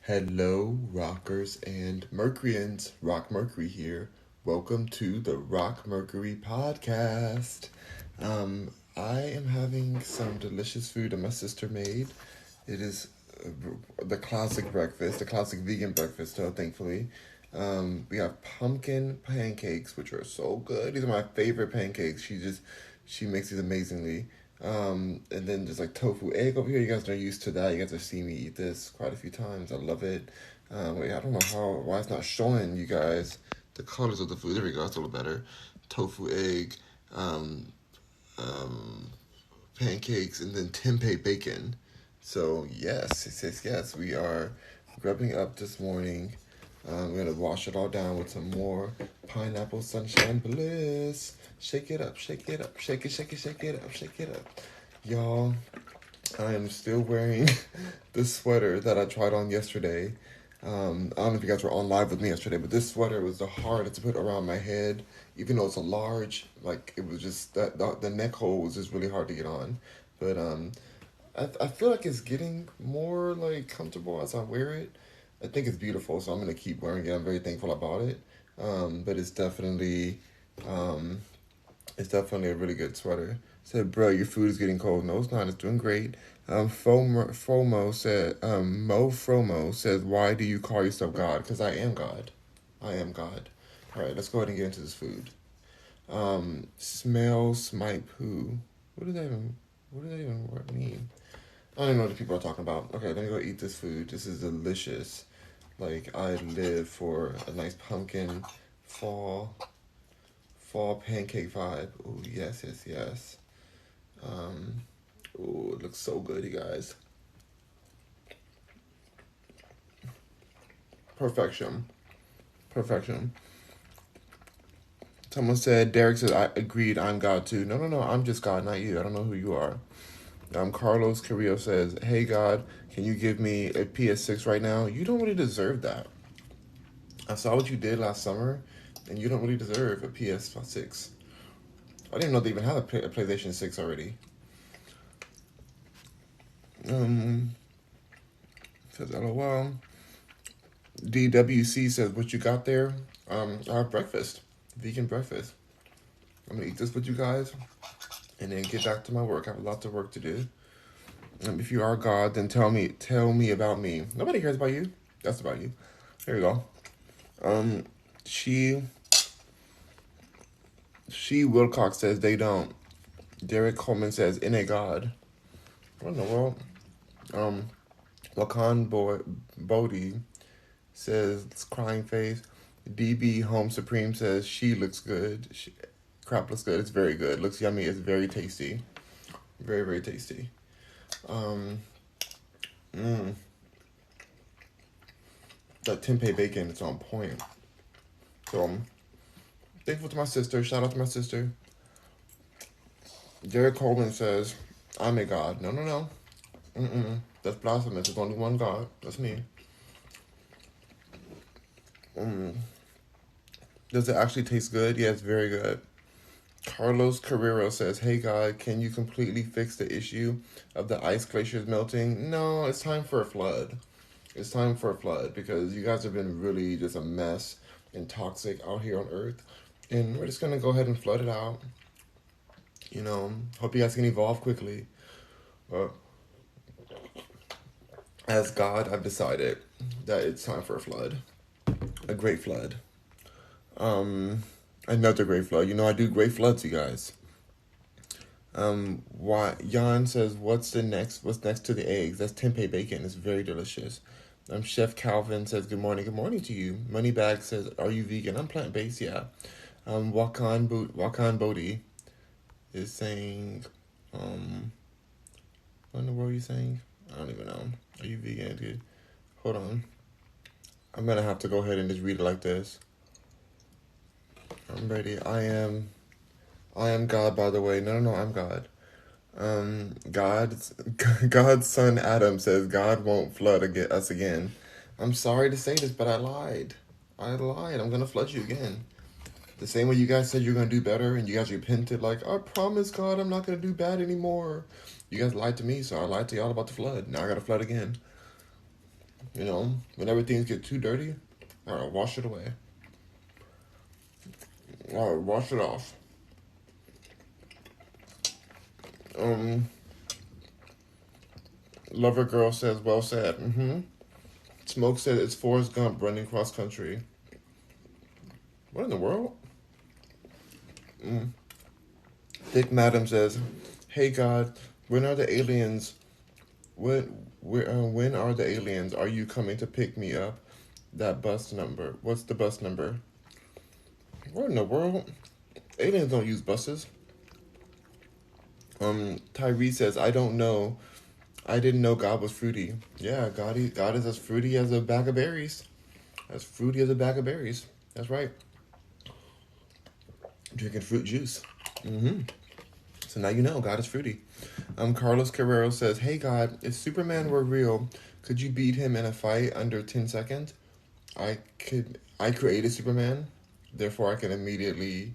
Hello, rockers and Mercuryans. Rock Mercury here. Welcome to the Rock Mercury podcast. I am having some delicious food that my sister made. It is the classic breakfast, the classic vegan breakfast, though, thankfully. We have pumpkin pancakes, which are so good. These are my favorite pancakes. She makes these amazingly. And then there's like tofu egg over here. You guys are used to that. You guys have seen me eat this quite a few times. I love it. Wait, I don't know why it's not showing you guys the colors of the food. There we go. That's a little better. Tofu egg, um, um, pancakes, and then tempeh bacon. So yes. We are grubbing up this morning. We're gonna wash it all down with some more pineapple sunshine bliss. Shake it up, shake it up, shake it up, shake it up. Y'all, I am still wearing the sweater that I tried on yesterday. I don't know if you guys were on live with me yesterday, but this sweater was the hardest to put around my head, even though it's a large. Like it was just that the neck hole was just really hard to get on. But I feel like it's getting more like comfortable as I wear it. I think it's beautiful, so I'm gonna keep wearing it. I'm very thankful about it. But um, it's definitely a really good sweater. Said, bro, your food is getting cold. No, it's not. It's doing great. Mo Fromo says, why do you call yourself God? Because I am God. I am God. All right, let's go ahead and get into this food. Smells my poo. What does that even mean? I don't even know what the people are talking about. Okay, let me go eat this food. This is delicious. Like, I live for a nice pumpkin fall fall pancake vibe. Oh, yes. Um, oh, it looks so good, you guys. Perfection. Perfection. Someone said, Derek says, I agreed, I'm God too. No, I'm just God, not you. I don't know who you are. Carlos Carrillo says, hey God, can you give me a PS6 right now? You don't really deserve that. I saw what you did last summer, and you don't really deserve a PS6. I didn't know they even had a PlayStation 6 already. Um, Says LOL. DWC says, what you got there? I have breakfast, vegan breakfast. I'm gonna eat this with you guys, and then get back to my work. I have lots of work to do. If you are God, then tell me about me. Nobody cares about you. That's about you. Here you go. Um, she Wilcox says they don't. Derek Coleman says in a God. What in the world? Um, Lacan Bodie says crying face. DB Home Supreme says she looks good. Crap looks good. It's very good. Looks yummy. It's very tasty. Very tasty. Um, mm, that tempeh bacon is on point. So thankful to my sister. Shout out to my sister. Derek Coleman says, I'm a God. No. That's blasphemous. There's only one God. That's me. Mm. Does it actually taste good? Yeah, it's very good. Carlos Carrero says, hey God, can you completely fix the issue of the ice glaciers melting? No, it's time for a flood. It's time for a flood because you guys have been really just a mess and toxic out here on Earth. And we're just going to go ahead and flood it out. You know, hope you guys can evolve quickly. But as God, I've decided that it's time for a flood. A great flood. Um, Another great flood. You know, I do great floods, you guys. Why Jan says, What's next to the eggs? That's tempeh bacon. It's very delicious. Chef Calvin says, Good morning. Good morning to you. Moneybag says, Are you vegan? I'm plant based, yeah. Wakan Bodhi is saying, what in the world are you saying? I don't even know. Are you vegan, dude? Hold on. I'm gonna have to go ahead and just read it like this. I'm ready. I am God, by the way. No, I'm God. God's son Adam says God won't flood us again. I'm sorry to say this, but I lied. I'm gonna flood you again. The same way you guys said you're gonna do better, and you guys repented, like I promise God, I'm not gonna do bad anymore. You guys lied to me, so I lied to y'all about the flood. Now I gotta flood again. You know, whenever things get too dirty, all right, wash it away. All right, wash it off. Lover girl says, well said. Smoke said it's Forrest Gump running cross country. What in the world? Thick Madam says, hey God, when are the aliens? When are the aliens? Are you coming to pick me up? That bus number. What's the bus number? What in the world? Aliens don't use buses. Tyree says, I don't know. I didn't know God was fruity. Yeah, God is as fruity as a bag of berries. As fruity as a bag of berries. That's right. Drinking fruit juice. So now you know God is fruity. Carlos Carrero says, hey God, if Superman were real, could you beat him in a fight under 10 seconds? I created Superman, therefore I can immediately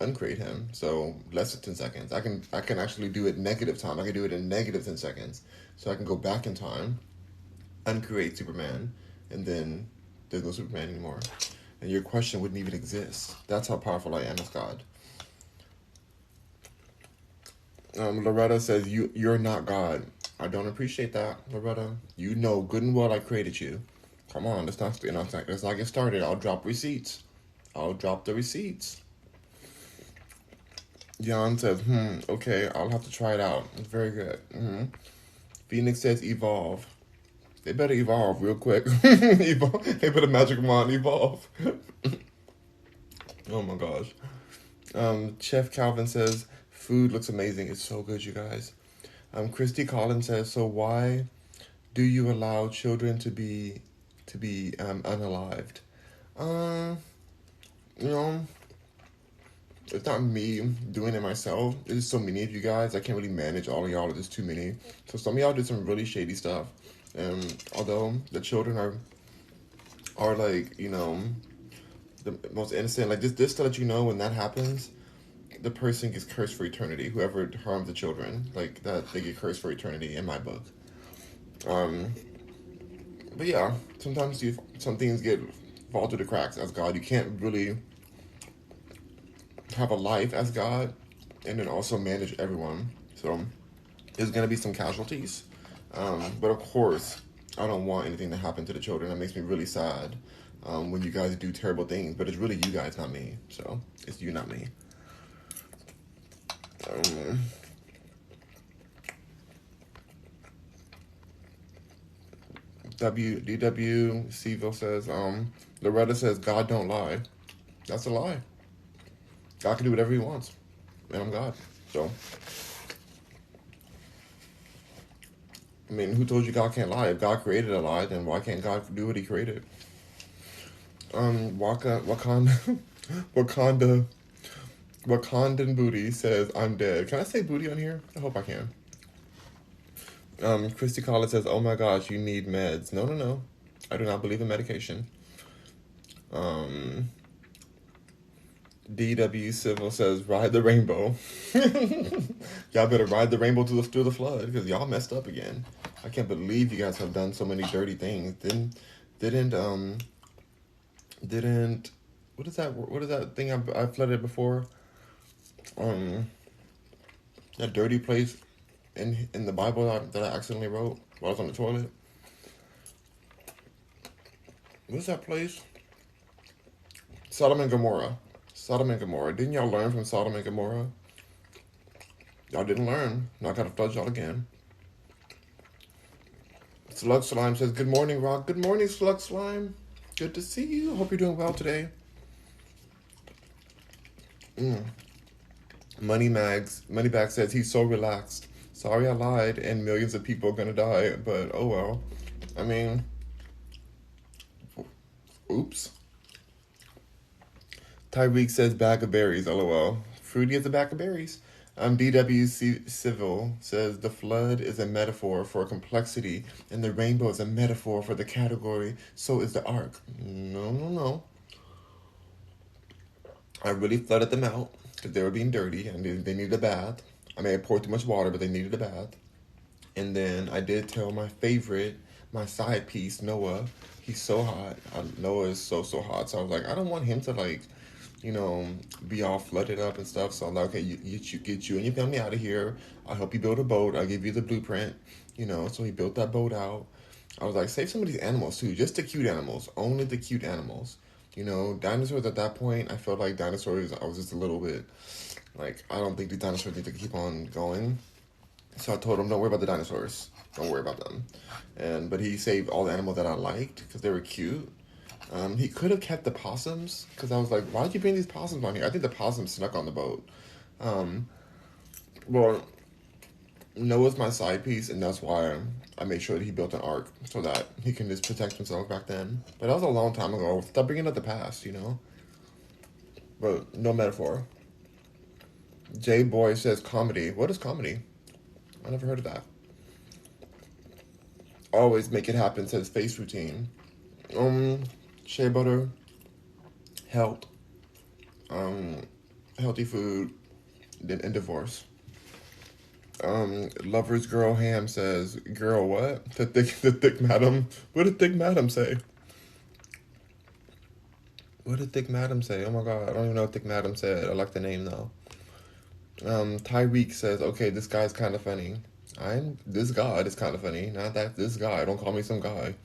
uncreate him. So less than 10 seconds. I can actually do it negative time. I can do it in negative 10 seconds. So I can go back in time, uncreate Superman, and then there's no Superman anymore. And your question wouldn't even exist. That's how powerful I am as God. Loretta says, you're not God. I don't appreciate that, Loretta. You know good and well I created you. Come on, let's not get started. I'll drop receipts. I'll drop the receipts. Jan says, okay, I'll have to try it out. It's very good. Phoenix says, evolve. They better evolve real quick. Evolve. They put a magic wand, evolve. Oh my gosh. Chef Calvin says, food looks amazing. It's so good, you guys. Christy Collins says, so why do you allow children to be unalived? You know, it's not me doing it myself. There's so many of you guys. I can't really manage all of y'all. There's too many. So some of y'all did some really shady stuff. And although the children are like, you know, the most innocent, like just to let you know, when that happens, the person gets cursed for eternity. Whoever harms the children, like that, they get cursed for eternity in my book. But yeah, sometimes some things fall through the cracks as God. You can't really have a life as God and then also manage everyone. So there's gonna be some casualties. But of course, I don't want anything to happen to the children. That makes me really sad when you guys do terrible things. But it's really you guys, not me. So it's you, not me. DW Seville says, Loretta says, God don't lie. That's a lie. God can do whatever he wants. And I'm God. So, I mean, who told you God can't lie? If God created a lie, then why can't God do what he created? Wakandan Booty says, I'm dead. Can I say booty on here? I hope I can. Christy Collins says, oh my gosh, you need meds. No. I do not believe in medication. DW Civil says, ride the rainbow. Y'all better ride the rainbow through the flood, because y'all messed up again. I can't believe you guys have done so many dirty things. Didn't what is that thing I flooded before? That dirty place in the Bible that I accidentally wrote while I was on the toilet. What's that place? Sodom and Gomorrah. Didn't y'all learn from Sodom and Gomorrah? Y'all didn't learn. Now I gotta flood y'all again. Slug Slime says, good morning, Rock. Good morning, Slug Slime. Good to see you. Hope you're doing well today. Moneybag says, he's so relaxed. Sorry I lied, and millions of people are gonna die, but oh well. I mean, oops. Tyreek says, bag of berries, lol. Fruity as a bag of berries. DW Civil says, the flood is a metaphor for complexity, and the rainbow is a metaphor for the category, so is the ark. No. I really flooded them out, because they were being dirty, and they needed a bath. I may have poured too much water, but they needed a bath. And then I did tell my favorite my side piece, Noah, he's so hot. Noah is so hot. So I was like, I don't want him to like, you know, be all flooded up and stuff. So I'm like, okay, get you and your family out of here. I'll help you build a boat. I'll give you the blueprint. You know, so he built that boat out. I was like, save some of these animals too, just the cute animals, only the cute animals. You know, dinosaurs at that point, I felt like dinosaurs, I was just a little bit like, I don't think the dinosaurs need to keep on going. So I told him, don't worry about the dinosaurs. Don't worry about them. But he saved all the animals that I liked because they were cute. He could have kept the possums because I was like, why did you bring these possums on here? I think the possums snuck on the boat. Um, well, Noah's my side piece, and that's why I made sure that he built an ark so that he can just protect himself back then. But that was a long time ago. Stop bringing up the past, you know? But no metaphor. J Boy says comedy. What is comedy? I never heard of that. Always make it happen, says face routine. Shea butter, health, um, healthy food, and divorce. Lover's Girl Ham says, girl, what? The thick madam? What did thick madam say? What did thick madam say? Oh my god, I don't even know what thick madam said. I like the name though. Tyreek says, okay, this guy's kind of funny. This god is kind of funny. Not that this guy. Don't call me some guy.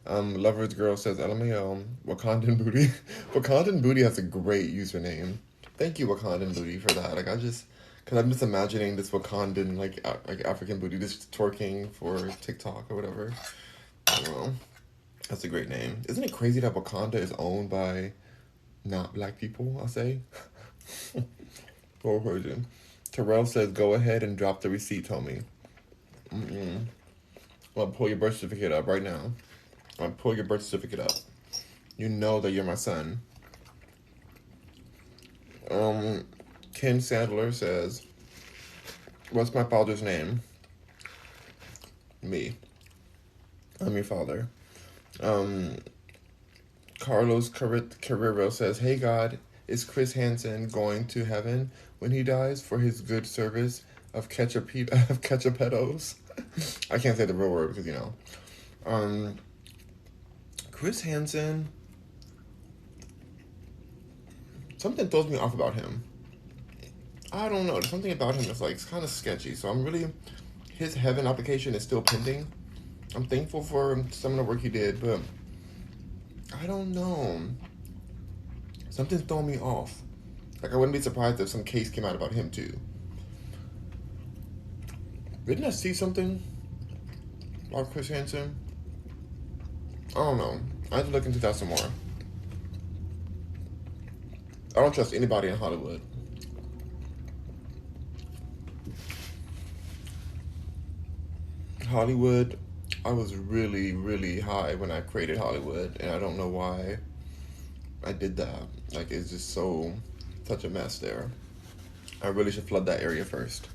Lover's Girl says, LMAO, Wakandan Booty. Wakandan Booty has a great username. Thank you, Wakandan Booty, for that. Like, because I'm just imagining this Wakandan, like African booty just twerking for TikTok or whatever. I don't know. That's a great name. Isn't it crazy that Wakanda is owned by not black people, I'll say? Poor version. Terrell says, go ahead and drop the receipt, homie. I'm gonna pull your birth certificate up right now. I'm gonna pull your birth certificate up. You know that you're my son. Ken Sandler says, what's my father's name? Me. I'm your father. Carlos Carrero says, hey God, is Chris Hansen going to heaven when he dies for his good service of ketchupetos? I can't say the real word because, you know. Chris Hansen, something throws me off about him. I don't know. There's something about him that's like, it's kind of sketchy. So his heaven application is still pending. I'm thankful for some of the work he did, but I don't know. Something's throwing me off. Like, I wouldn't be surprised if some case came out about him too. Didn't I see something about Chris Hansen? I don't know. I have to look into that some more. I don't trust anybody in Hollywood. Hollywood, I was really, really high when I created Hollywood, and I don't know why I did that. Like, it's just such a mess there. I really should flood that area first.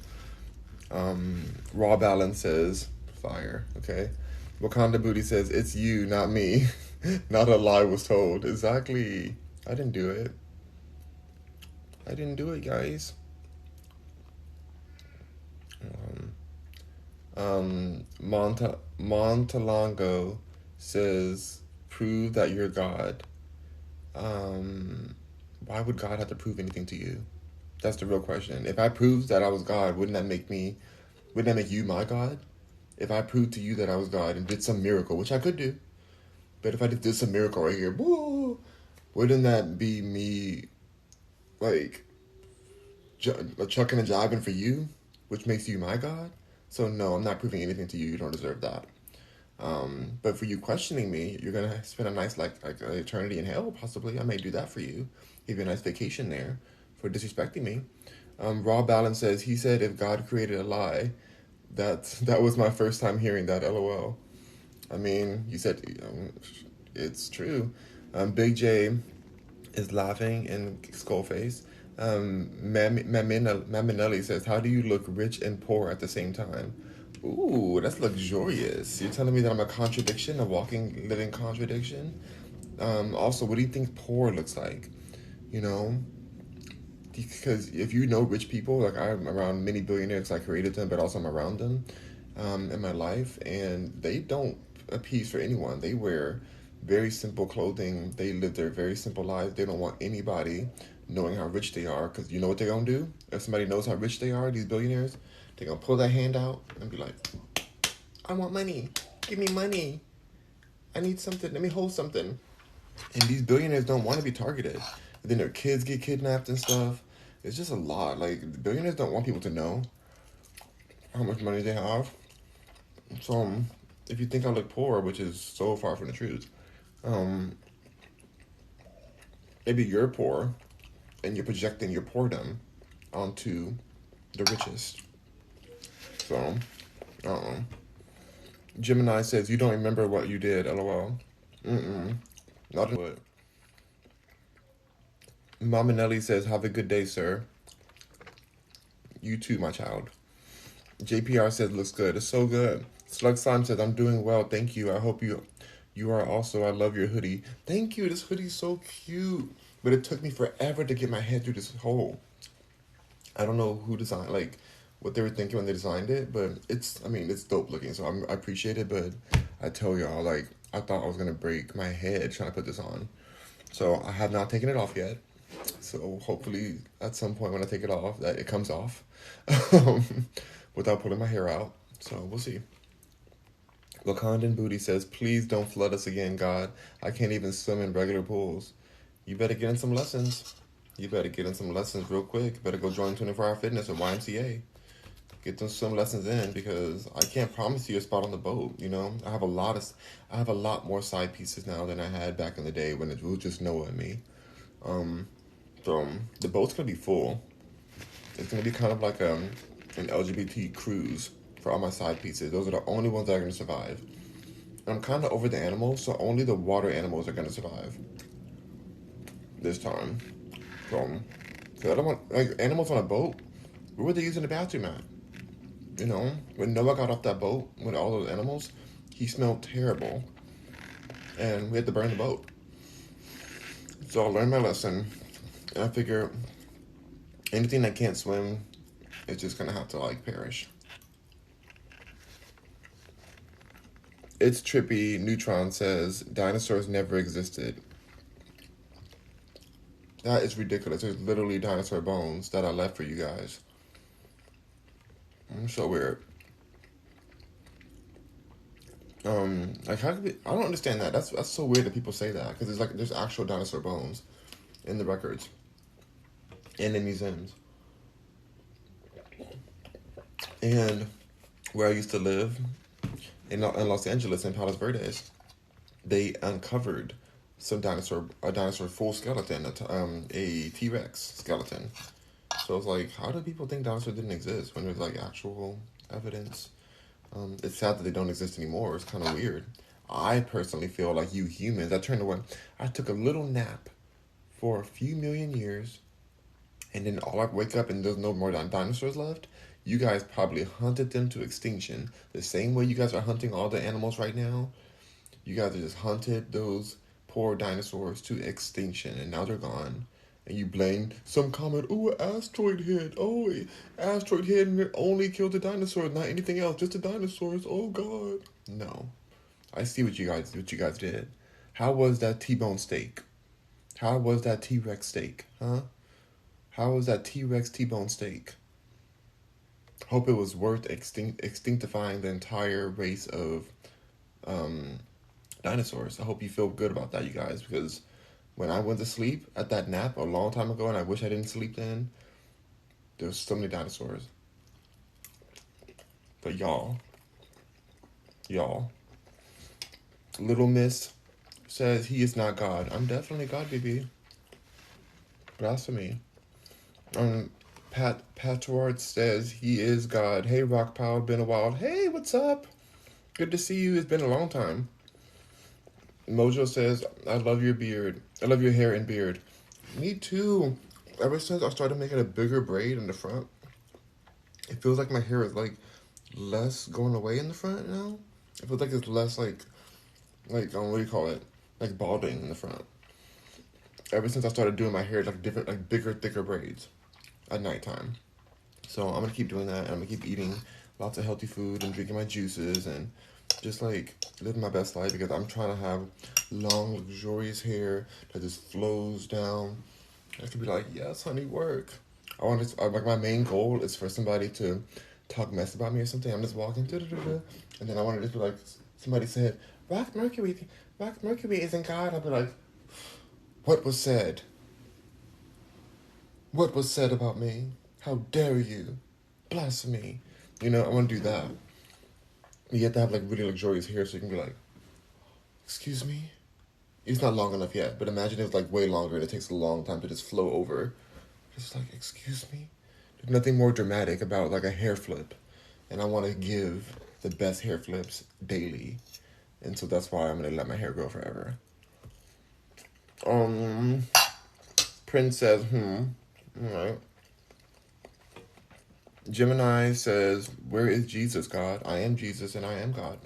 Raw Balance says, fire, okay? Wakanda Booty says, it's you, not me. Not a lie was told. Exactly. I didn't do it. I didn't do it, guys. Montalongo says, prove that you're God. Why would God have to prove anything to you? That's the real question. If I proved that I was God, wouldn't that make you my God? If I proved to you that I was God and did some miracle, which I could do, but if I did some miracle right here, woo, wouldn't that be me, like, chucking and jiving for you, which makes you my God? So no, I'm not proving anything to you. You don't deserve that. But for you questioning me, you're gonna spend a nice like an eternity in hell. Possibly, I may do that for you. Give you a nice vacation there for disrespecting me. Raw Balance says he said if God created a lie, that was my first time hearing that. LOL. I mean, you said it's true. Big J is laughing in Skullface. Maminelli says, how do you look rich and poor at the same time? Ooh, that's luxurious. You're telling me that I'm a contradiction, a walking, living contradiction? Also, what do you think poor looks like? You know? Because if you know rich people, like I'm around many billionaires, I created them, but also I'm around them in my life, and they don't appease for anyone. They wear very simple clothing. They live their very simple lives. They don't want anybody knowing how rich they are, because you know what they're gonna do? If somebody knows how rich they are, these billionaires, they're gonna pull that hand out and be like, I want money. Give me money. I need something. Let me hold something. And these billionaires don't want to be targeted. And then their kids get kidnapped and stuff. It's just a lot. Like, billionaires don't want people to know how much money they have. So, if you think I look poor, which is so far from the truth, maybe you're poor and you're projecting your poordom onto the richest. So, Gemini says, you don't remember what you did, lol. Not what. Mama Nelly says, have a good day, sir. You too, my child. JPR says, looks good. It's so good. Slug Slime says, I'm doing well. Thank you. I hope you are also. I love your hoodie. Thank you. This hoodie's so cute. But it took me forever to get my head through this hole. I don't know who designed, like, what they were thinking when they designed it, but it's dope looking, so I appreciate it, but I tell y'all, like, I thought I was going to break my head trying to put this on. So I have not taken it off yet. So hopefully at some point when I take it off, that it comes off without pulling my hair out. So we'll see. Wakandan Booty says, please don't flood us again, God. I can't even swim in regular pools. You better get in some lessons. You better get in some lessons real quick. You better go join 24-Hour Fitness or YMCA. Get some lessons in, because I can't promise you a spot on the boat. You know, I have a lot more side pieces now than I had back in the day when it was just Noah and me. So the boat's gonna be full. It's gonna be kind of like an LGBT cruise for all my side pieces. Those are the only ones that are gonna survive. And I'm kind of over the animals, so only the water animals are gonna survive this time. So, cause I don't want, like, animals on a boat. Where were they using the bathroom at? You know, when Noah got off that boat with all those animals, he smelled terrible. And we had to burn the boat. So I learned my lesson. And I figure anything that can't swim is just going to have to, like, perish. It's trippy. Neutron says, dinosaurs never existed. That is ridiculous. There's literally dinosaur bones that I left for you guys. So weird. Like, how could we, I don't understand that. That's so weird that people say that, because there's actual dinosaur bones in the records and in museums. And where I used to live in Los Angeles, in Palos Verdes, they uncovered a dinosaur full skeleton, a T-Rex skeleton. So it's like, how do people think dinosaurs didn't exist when there's, like, actual evidence? It's sad that they don't exist anymore. It's kind of weird. I personally feel like you humans, I took a little nap for a few million years, and then all I wake up and there's no more dinosaurs left. You guys probably hunted them to extinction the same way you guys are hunting all the animals right now. You guys have just hunted those poor dinosaurs to extinction, and now they're gone. And you blame some comet. Oh, an asteroid hit. Oh, asteroid hit and it only killed the dinosaurs, not anything else. Just the dinosaurs. Oh God. No, I see what you guys did. How was that T-bone steak? How was that T-Rex steak? Huh? How was that T-Rex T-bone steak? Hope it was worth extinctifying the entire race of dinosaurs. I hope you feel good about that, you guys, because when I went to sleep at that nap a long time ago, and I wish I didn't sleep then, there was so many dinosaurs. But y'all, Little Miss says he is not God. I'm definitely God, baby. Blasphemy. Pat Patward says he is God. Hey, Rock Power, been a while. Hey, what's up? Good to see you. It's been a long time. Mojo says, I love your beard. I love your hair and beard. Me too. Ever since I started making a bigger braid in the front, it feels like my hair is, like, less going away in the front now. It feels like it's less, like, what do you call it? Like balding in the front. Ever since I started doing my hair, like, different, like, bigger, thicker braids at nighttime. So I'm going to keep doing that, and I'm going to keep eating lots of healthy food and drinking my juices and just like living my best life because I'm trying to have long, luxurious hair that just flows down. I could be like, yes, honey, work. I want to, like, my main goal is for somebody to talk mess about me or something. I'm just walking, and then I want to just be like, somebody said, Rock Mercury, Rock Mercury isn't God. I'll be like, what was said? What was said about me? How dare you? Blasphemy. You know, I want to do that. You have to have like really luxurious hair so you can be like, excuse me? It's not long enough yet, but imagine it's like way longer and it takes a long time to just flow over. Just like, excuse me? There's nothing more dramatic about like a hair flip. And I want to give the best hair flips daily. And so that's why I'm going to let my hair grow forever. Um, Prince says, alright. Gemini says, where is Jesus, God? I am Jesus and I am God.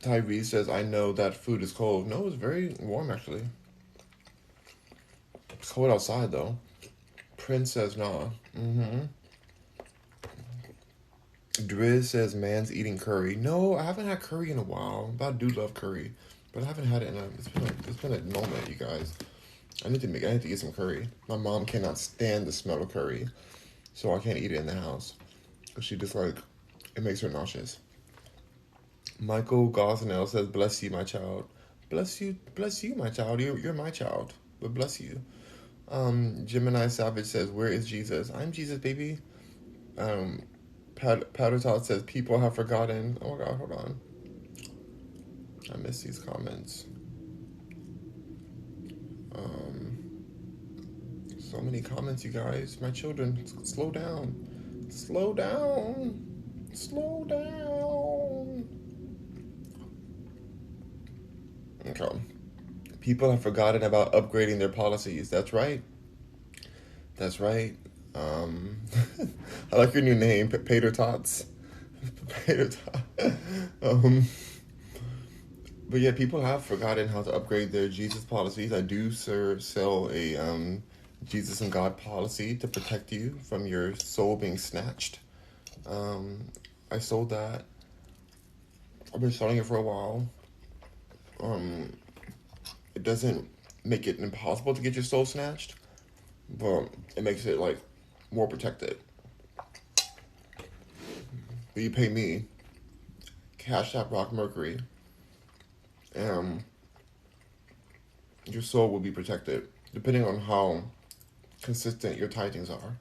Tyrese says, I know that food is cold. No, it's very warm actually. It's cold outside though. Prince says, nah. Driz says, man's eating curry. No, I haven't had curry in a while. But I do love curry. But I haven't had it in it's been a moment, you guys. I need to get some curry. My mom cannot stand the smell of curry. So I can't eat it in the house. She just like, it makes her nauseous. Michael Gosnell says, bless you, my child. Bless you, my child. You're my child. But bless you. Gemini Savage says, where is Jesus? I'm Jesus, baby. Powder Tot says, people have forgotten. Oh my god, hold on. I missed these comments. So many comments, you guys. My children, slow down. Slow down. Slow down. Okay. People have forgotten about upgrading their policies. That's right. That's right. I like your new name, Pater Tots. Pater Tots. But yeah, people have forgotten how to upgrade their Jesus policies. I do sell a Jesus and God policy to protect you from your soul being snatched. I sold that. I've been selling it for a while. It doesn't make it impossible to get your soul snatched, but it makes it like more protected. But you pay me, Cash App Rock Mercury, and your soul will be protected, depending on how consistent your tithings are.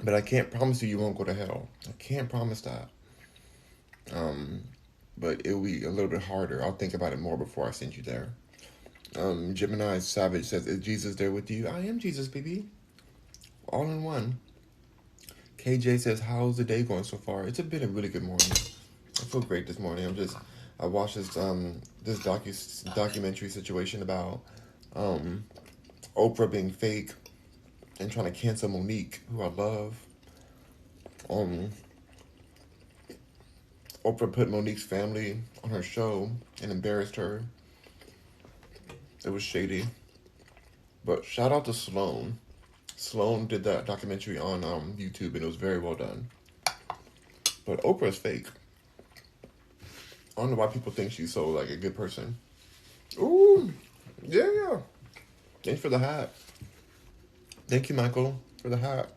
But I can't promise you won't go to hell. I can't promise that. But it will be a little bit harder. I'll think about it more before I send you there. Gemini Savage says, is Jesus there with you? I am Jesus, baby. All in one. KJ says, how's the day going so far? It's been a really good morning. I feel great this morning. I watched this documentary situation about Oprah being fake and trying to cancel Monique, who I love. Oprah put Monique's family on her show and embarrassed her. It was shady. But shout out to Sloan. Sloan did that documentary on YouTube and it was very well done. But Oprah's fake. I don't know why people think she's so like a good person. Ooh, yeah. Thanks for the hat. Thank you, Michael, for the hat.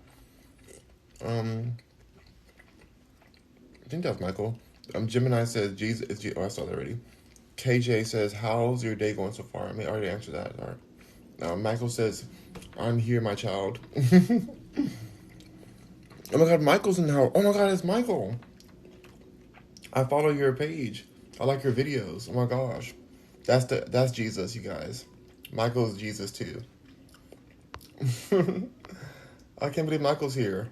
I think that's Michael. Gemini says, Jesus. Oh, I saw that already. KJ says, how's your day going so far? I mean, I already answered that. All right. Michael says, I'm here, my child. Oh my god, Michael's in the house. Oh my god, it's Michael. I follow your page. I like your videos. Oh my gosh. That's Jesus, you guys. Michael's Jesus too. I can't believe Michael's here.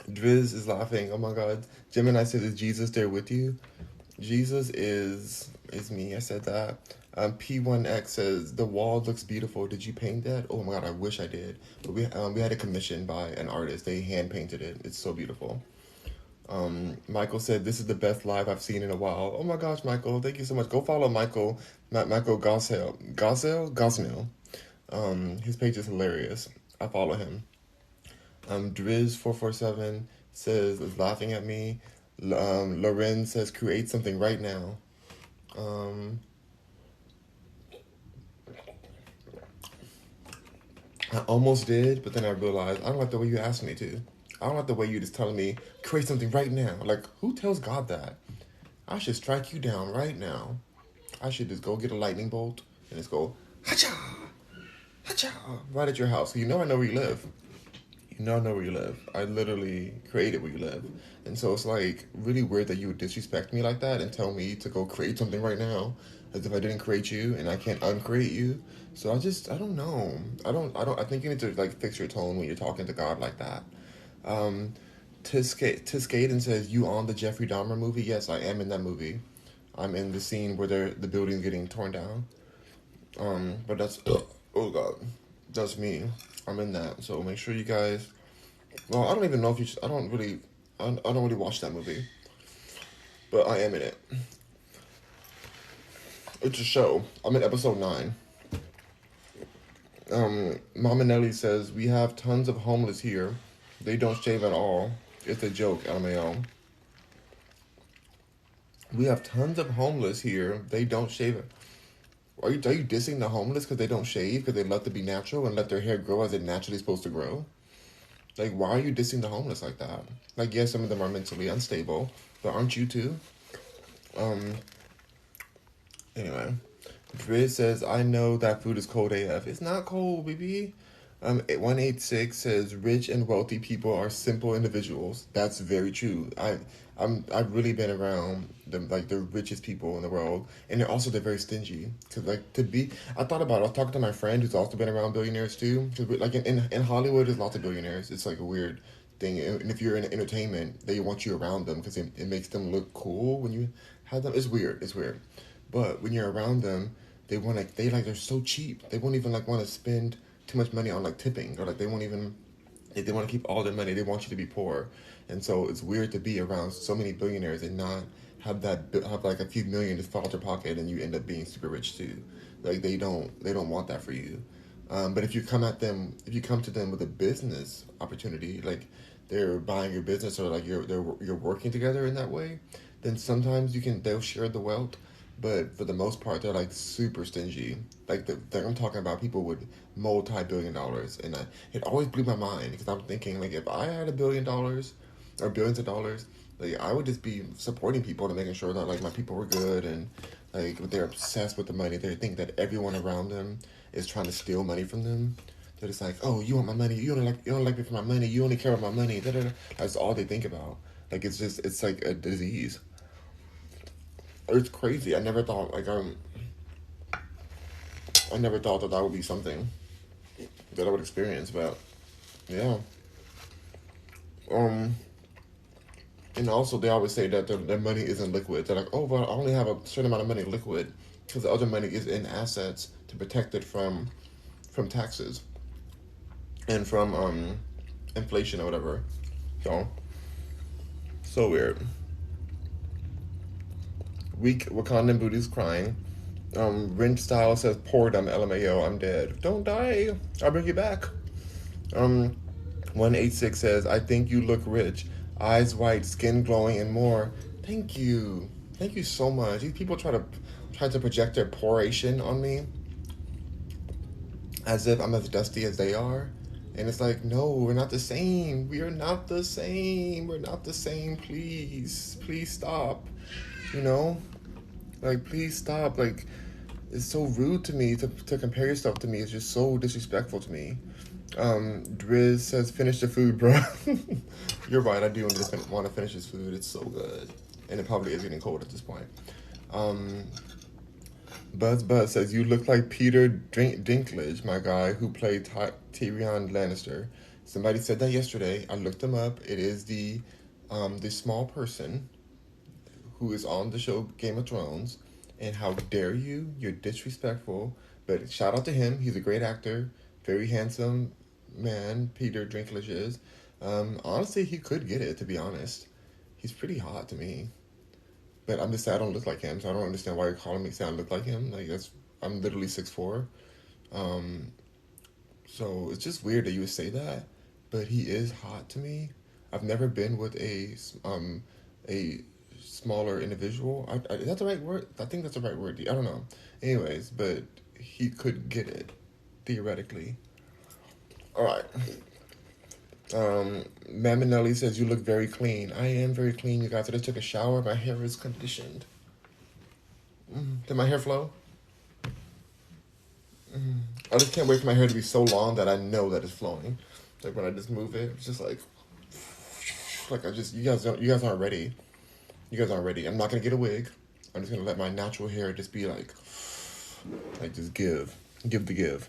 Driz is laughing. Oh my god. Gemini said, is Jesus there with you? Jesus is me. I said that. P1X says, the wall looks beautiful. Did you paint that? Oh my god, I wish I did. But we had a commission by an artist. They hand painted it. It's so beautiful. Michael said, this is the best live I've seen in a while. Oh my gosh, Michael, thank you so much. Go follow Michael Gosnell. His page is hilarious. I follow him. Driz447 says, is laughing at me. Loren says, create something right now. Um, I almost did, but then I realized I don't like the way you asked me to. I don't like the way you just telling me, create something right now. Like, who tells God that? I should strike you down right now. I should just go get a lightning bolt and just go, hacha, hacha, right at your house. You know I know where you live. You know I know where you live. I literally created where you live. And so it's like really weird that you would disrespect me like that and tell me to go create something right now as if I didn't create you and I can't uncreate you. So I don't know. I think you need to like fix your tone when you're talking to God like that. Um, Tiskaden says, you on the Jeffrey Dahmer movie? Yes, I am in that movie. I'm in the scene where the building's getting torn down. But that's, oh God, that's me. I'm in that. So make sure you guys, well, I don't even know if you, I don't really watch that movie. But I am in it. It's a show. I'm in episode 9. Mama Nelly says, we have tons of homeless here. They don't shave at all. It's a joke, LMAO. We have tons of homeless here. They don't shave. Are you dissing the homeless because they don't shave, because they love to be natural and let their hair grow as it naturally supposed to grow? Like, why are you dissing the homeless like that? Like, yes, some of them are mentally unstable, but aren't you too? Um, anyway. Driz says, I know that food is cold AF. It's not cold, baby. 186 says, rich and wealthy people are simple individuals. That's very true. I've really been around the richest people in the world, and they're very stingy. Cause like to be, I thought about it. I was talking to my friend who's also been around billionaires too. Cause like in Hollywood, there's lots of billionaires. It's like a weird thing, and if you're in entertainment, they want you around them because it makes them look cool when you have them. It's weird. It's weird, but when you're around them, they're so cheap. They won't even like want to spend too much money on like tipping, or like they won't even, if they want to keep all their money, they want you to be poor. And so it's weird to be around so many billionaires and not have like a few million just fall out your pocket and you end up being super rich too. Like they don't want that for you. But if you come to them with a business opportunity, like they're buying your business, or like you're working together in that way, then sometimes they'll share the wealth. But for the most part, they're like super stingy. I'm talking about people with multi-billion dollars, and it always blew my mind because I'm thinking like if I had $1 billion or billions of dollars, like I would just be supporting people and making sure that like my people were good, and like they're obsessed with the money. They think that everyone around them is trying to steal money from them. They're just like, oh, you want my money? You don't like me for my money. You only care about my money. Da, da, da. That's all they think about. Like it's like a disease. It's crazy. I never thought that would be something that I would experience. But yeah. Um. And also, they always say that their money isn't liquid. They're like, oh, well, I only have a certain amount of money liquid because the other money is in assets to protect it from taxes and from inflation or whatever. So weird. Weak Wakandan booty's crying. Rinse style says, poor dumb LMAO, I'm dead. Don't die. I'll bring you back. Um, 186 says, I think you look rich. Eyes white, skin glowing, and more. Thank you. Thank you so much. These people try to project their poration on me as if I'm as dusty as they are. And it's like, no, we're not the same. We are not the same. We're not the same. Please. Please stop. You know? Like, please stop. Like, it's so rude to me to compare yourself to me. It's just so disrespectful to me. Driz says, finish the food, bro. You're right. I do want to finish this food. It's so good. And it probably is getting cold at this point. Um, Buzz says, you look like Peter Dinklage, my guy, who played Tyrion Lannister. Somebody said that yesterday. I looked him up. It is the small person who is on the show Game of Thrones. And how dare you? You're disrespectful. But shout out to him. He's a great actor. Very handsome man, Peter Dinklage is. Honestly, he could get it, to be honest. He's pretty hot to me. But I'm just saying I don't look like him, so I don't understand why you're calling me saying I look like him. Like I'm literally 6'4". So it's just weird that you would say that. but he is hot to me. I've never been with a smaller individual. Is that the right word? I think that's the right word. I don't know. Anyways, but he could get it theoretically. All right. Maminelli says you look very clean. I am very clean, you guys. I just took a shower. My hair is conditioned. Did my hair flow? I just can't wait for my hair to be so long that I know that it's flowing. Like when I just move it, it's just like I just you guys aren't ready. You guys aren't ready. I'm not gonna get a wig. I'm just gonna let my natural hair just be like just give the give.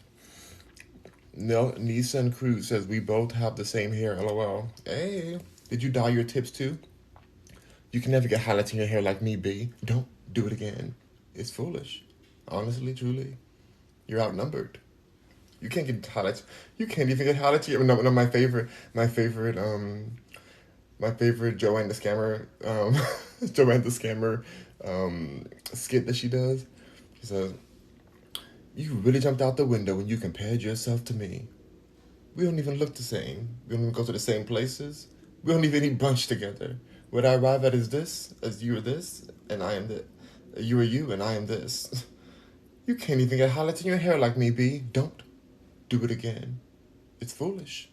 No, Nissan Cruz says we both have the same hair. LOL. Hey, did you dye your tips too? You can never get highlights in your hair like me, B. Don't do it again. It's foolish. Honestly, truly, you're outnumbered. You can't get highlights. You can't even get highlights. No, my favorite Joanne the Scammer, Joanne the Scammer, skit that she does. She says, "You really jumped out the window when you compared yourself to me. We don't even look the same. We don't even go to the same places. We don't even eat brunch together. What I arrive at is this, as you are this, and I am this. You are you, and I am this. You can't even get highlights in your hair like me, B. Don't do it again. It's foolish.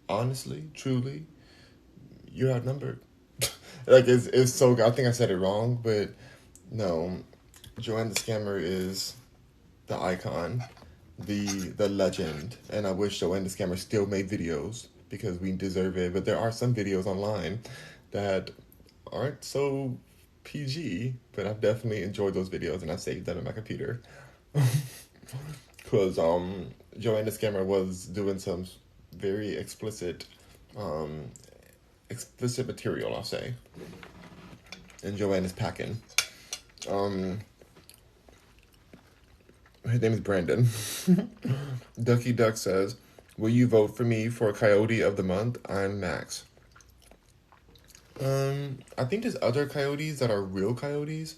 Honestly, truly, you're outnumbered." It's so good. I think I said it wrong, but no. Joanne the Scammer is the icon, the legend, and I wish Joanne the Scammer still made videos because we deserve it. But there are some videos online that aren't so PG, but I've definitely enjoyed those videos and I've saved them in my computer. Because Joanne the Scammer was doing some very explicit material, I'll say. And Joanne is packing. His name is Brandon. Ducky Duck says, "Will you vote for me for Coyote of the Month? I'm Max." I think there's other coyotes that are real coyotes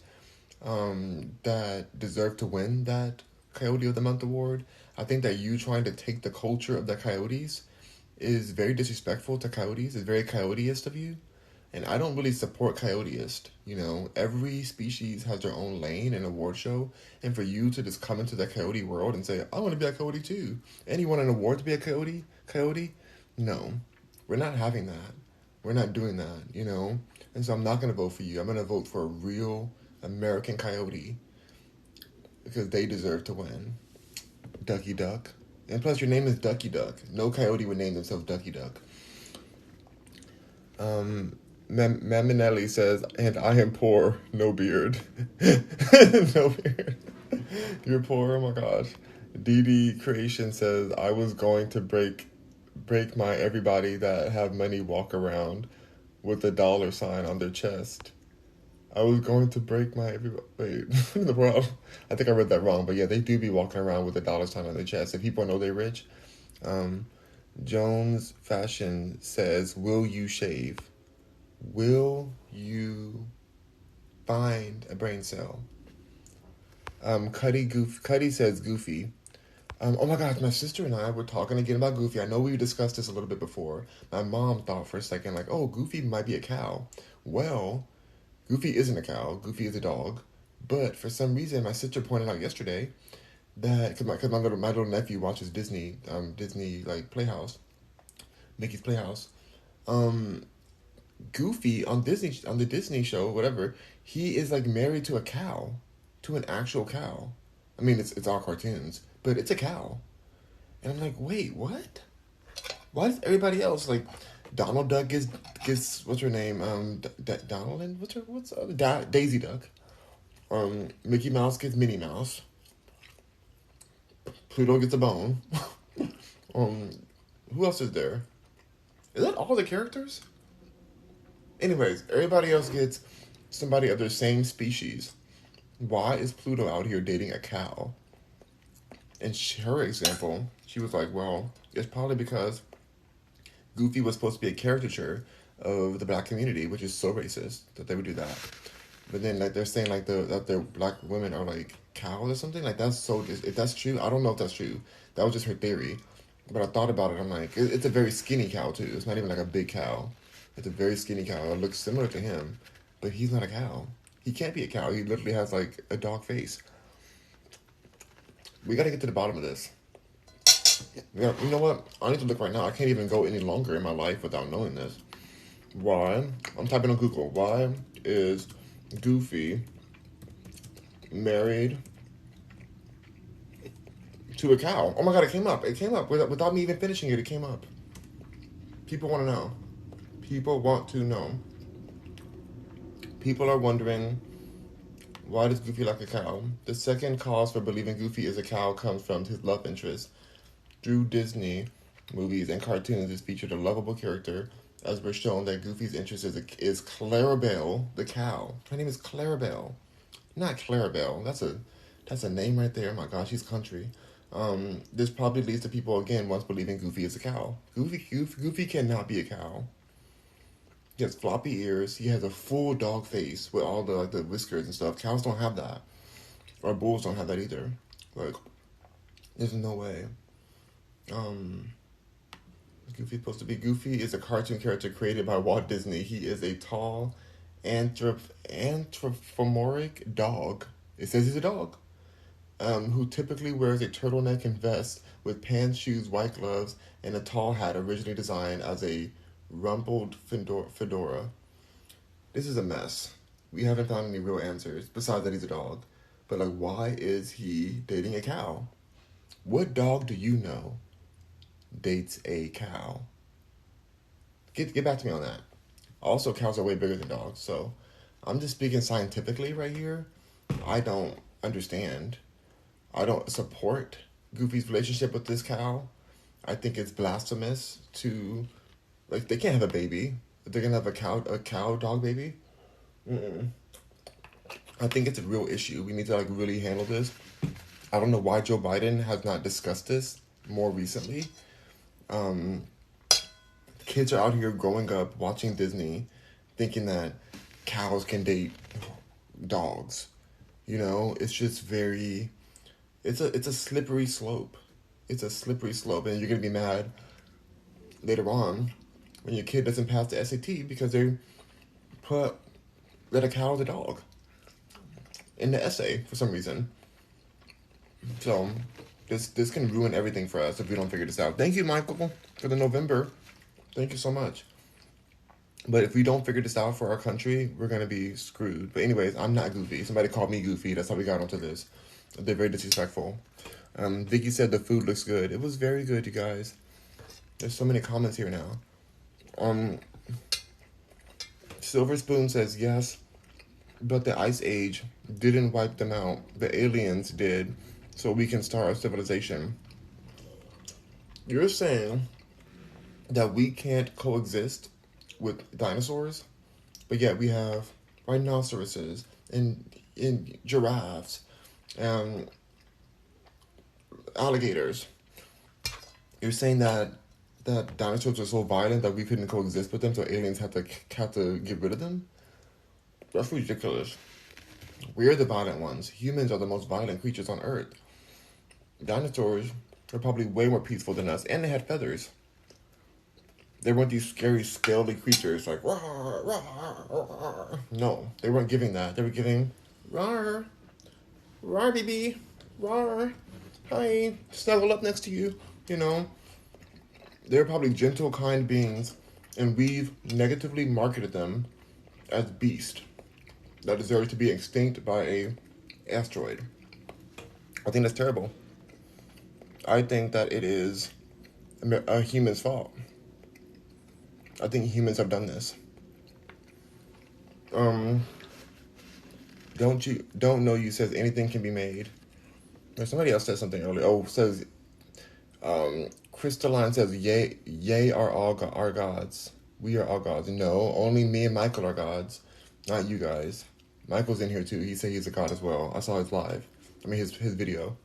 that deserve to win that Coyote of the Month award. I think that you trying to take the culture of the coyotes is very disrespectful to coyotes. It's very coyoteist of you. And I don't really support coyoteist. Every species has their own lane and award show. And for you to just come into the coyote world and say, "I want to be a coyote too," and you want an award to be a coyote? No, we're not having that. We're not doing that, And so I'm not going to vote for you. I'm going to vote for a real American coyote because they deserve to win. Ducky Duck. And plus, your name is Ducky Duck. No coyote would name themselves Ducky Duck. Maminelli says, "And I am poor, no beard." No beard. You're poor, oh my gosh. DD Creation says, "I was going to break my everybody that have money walk around with a dollar sign on their chest. I was going to break my everybody." Wait, in the world? I think I read that wrong, but yeah, they do be walking around with a dollar sign on their chest. If people know they're rich. Jones Fashion says, "Will you shave? Will you find a brain cell?" Cuddy says Goofy. Oh my gosh, my sister and I were talking again about Goofy. I know we discussed this a little bit before. My mom thought for a second, like, oh, Goofy might be a cow. Well, Goofy isn't a cow. Goofy is a dog. But for some reason, my sister pointed out yesterday that, because my little nephew watches Disney like Playhouse, Mickey's Playhouse. Goofy on the Disney show, whatever, he is like married to a cow, to an actual cow. I mean, it's all cartoons, but it's a cow. And I'm like, wait, what? Why does everybody else like Donald Duck gets what's her name? Donald and Daisy Duck. Mickey Mouse gets Minnie Mouse. Pluto gets a bone. Who else is there? Is that all the characters? Anyways, everybody else gets somebody of their same species. Why is Pluto out here dating a cow? And her example, she was like, well, it's probably because Goofy was supposed to be a caricature of the black community, which is so racist that they would do that. But then like they're saying like that their black women are like cows or something. Like that's so. If that's true, I don't know if that's true. That was just her theory. But I thought about it. I'm like, it's a very skinny cow too. It's not even like a big cow. It's a very skinny cow. It looks similar to him, but he's not a cow. He can't be a cow. He literally has like a dog face. We gotta get to the bottom of this. Yeah, you know what? I need to look right now. I can't even go any longer in my life without knowing this. Why? I'm typing on Google. Why is Goofy married to a cow? Oh my god, it came up. It came up without me even finishing it. It came up. People want to know. People want to know. People are wondering, why does Goofy like a cow? The second cause for believing Goofy is a cow comes from his love interest. Through Disney movies and cartoons, is featured a lovable character, as we're shown that Goofy's interest is Clarabelle the cow. Her name is Clarabelle, not Clarabelle. That's a name right there. Oh my gosh, she's country. This probably leads to people again once believing Goofy is a cow. Goofy cannot be a cow. He has floppy ears. He has a full dog face with all the whiskers and stuff. Cows don't have that, or bulls don't have that either. Like, there's no way. Goofy's supposed to be. Goofy is a cartoon character created by Walt Disney. He is a tall, anthropomorphic dog. It says he's a dog. Who typically wears a turtleneck and vest with pants, shoes, white gloves, and a tall hat originally designed as a rumpled fedora. This is a mess. We haven't found any real answers, besides that he's a dog. But, like, why is he dating a cow? What dog do you know dates a cow? Get back to me on that. Also, cows are way bigger than dogs, so I'm just speaking scientifically right here. I don't understand. I don't support Goofy's relationship with this cow. I think it's blasphemous to, like, they can't have a baby. They're gonna have a cow dog baby. Mm-mm. I think it's a real issue. We need to, like, really handle this. I don't know why Joe Biden has not discussed this more recently. Kids are out here growing up watching Disney, thinking that cows can date dogs. You know, it's just very. It's a slippery slope. It's a slippery slope, and you're gonna be mad later on when your kid doesn't pass the SAT because they put that a cow is a dog in the essay for some reason. So this can ruin everything for us if we don't figure this out. Thank you, Michael, for the November. Thank you so much. But if we don't figure this out for our country, we're gonna be screwed. But anyways, I'm not Goofy. Somebody called me Goofy. That's how we got onto this. They're very disrespectful. Vicky said the food looks good. It was very good, you guys. There's so many comments here now. Silver Spoon says yes, but the Ice Age didn't wipe them out. The aliens did, so we can start our civilization. You're saying that we can't coexist with dinosaurs, but yet we have rhinoceroses and giraffes and alligators. You're saying that dinosaurs are so violent that we couldn't coexist with them, so aliens have to get rid of them? That's ridiculous. We're the violent ones. Humans are the most violent creatures on Earth. Dinosaurs are probably way more peaceful than us, and they had feathers. They weren't these scary, scaly creatures like, rawr, rawr, rawr. No, they weren't giving that. They were giving, rawr, rawr, baby, rawr, hi, snuggle up next to you, you know. They're probably gentle, kind beings, and we've negatively marketed them as beasts that deserve to be extinct by a asteroid. I think that's terrible. I think that it is a human's fault. I think humans have done this. Don't know you says anything can be made. There's somebody else said something earlier. Oh, says Crystalline says yay are all our gods. We are all gods. No, only me and Michael are gods, not you guys. Michael's in here too. He said he's a god as well. I saw his live. I mean his video.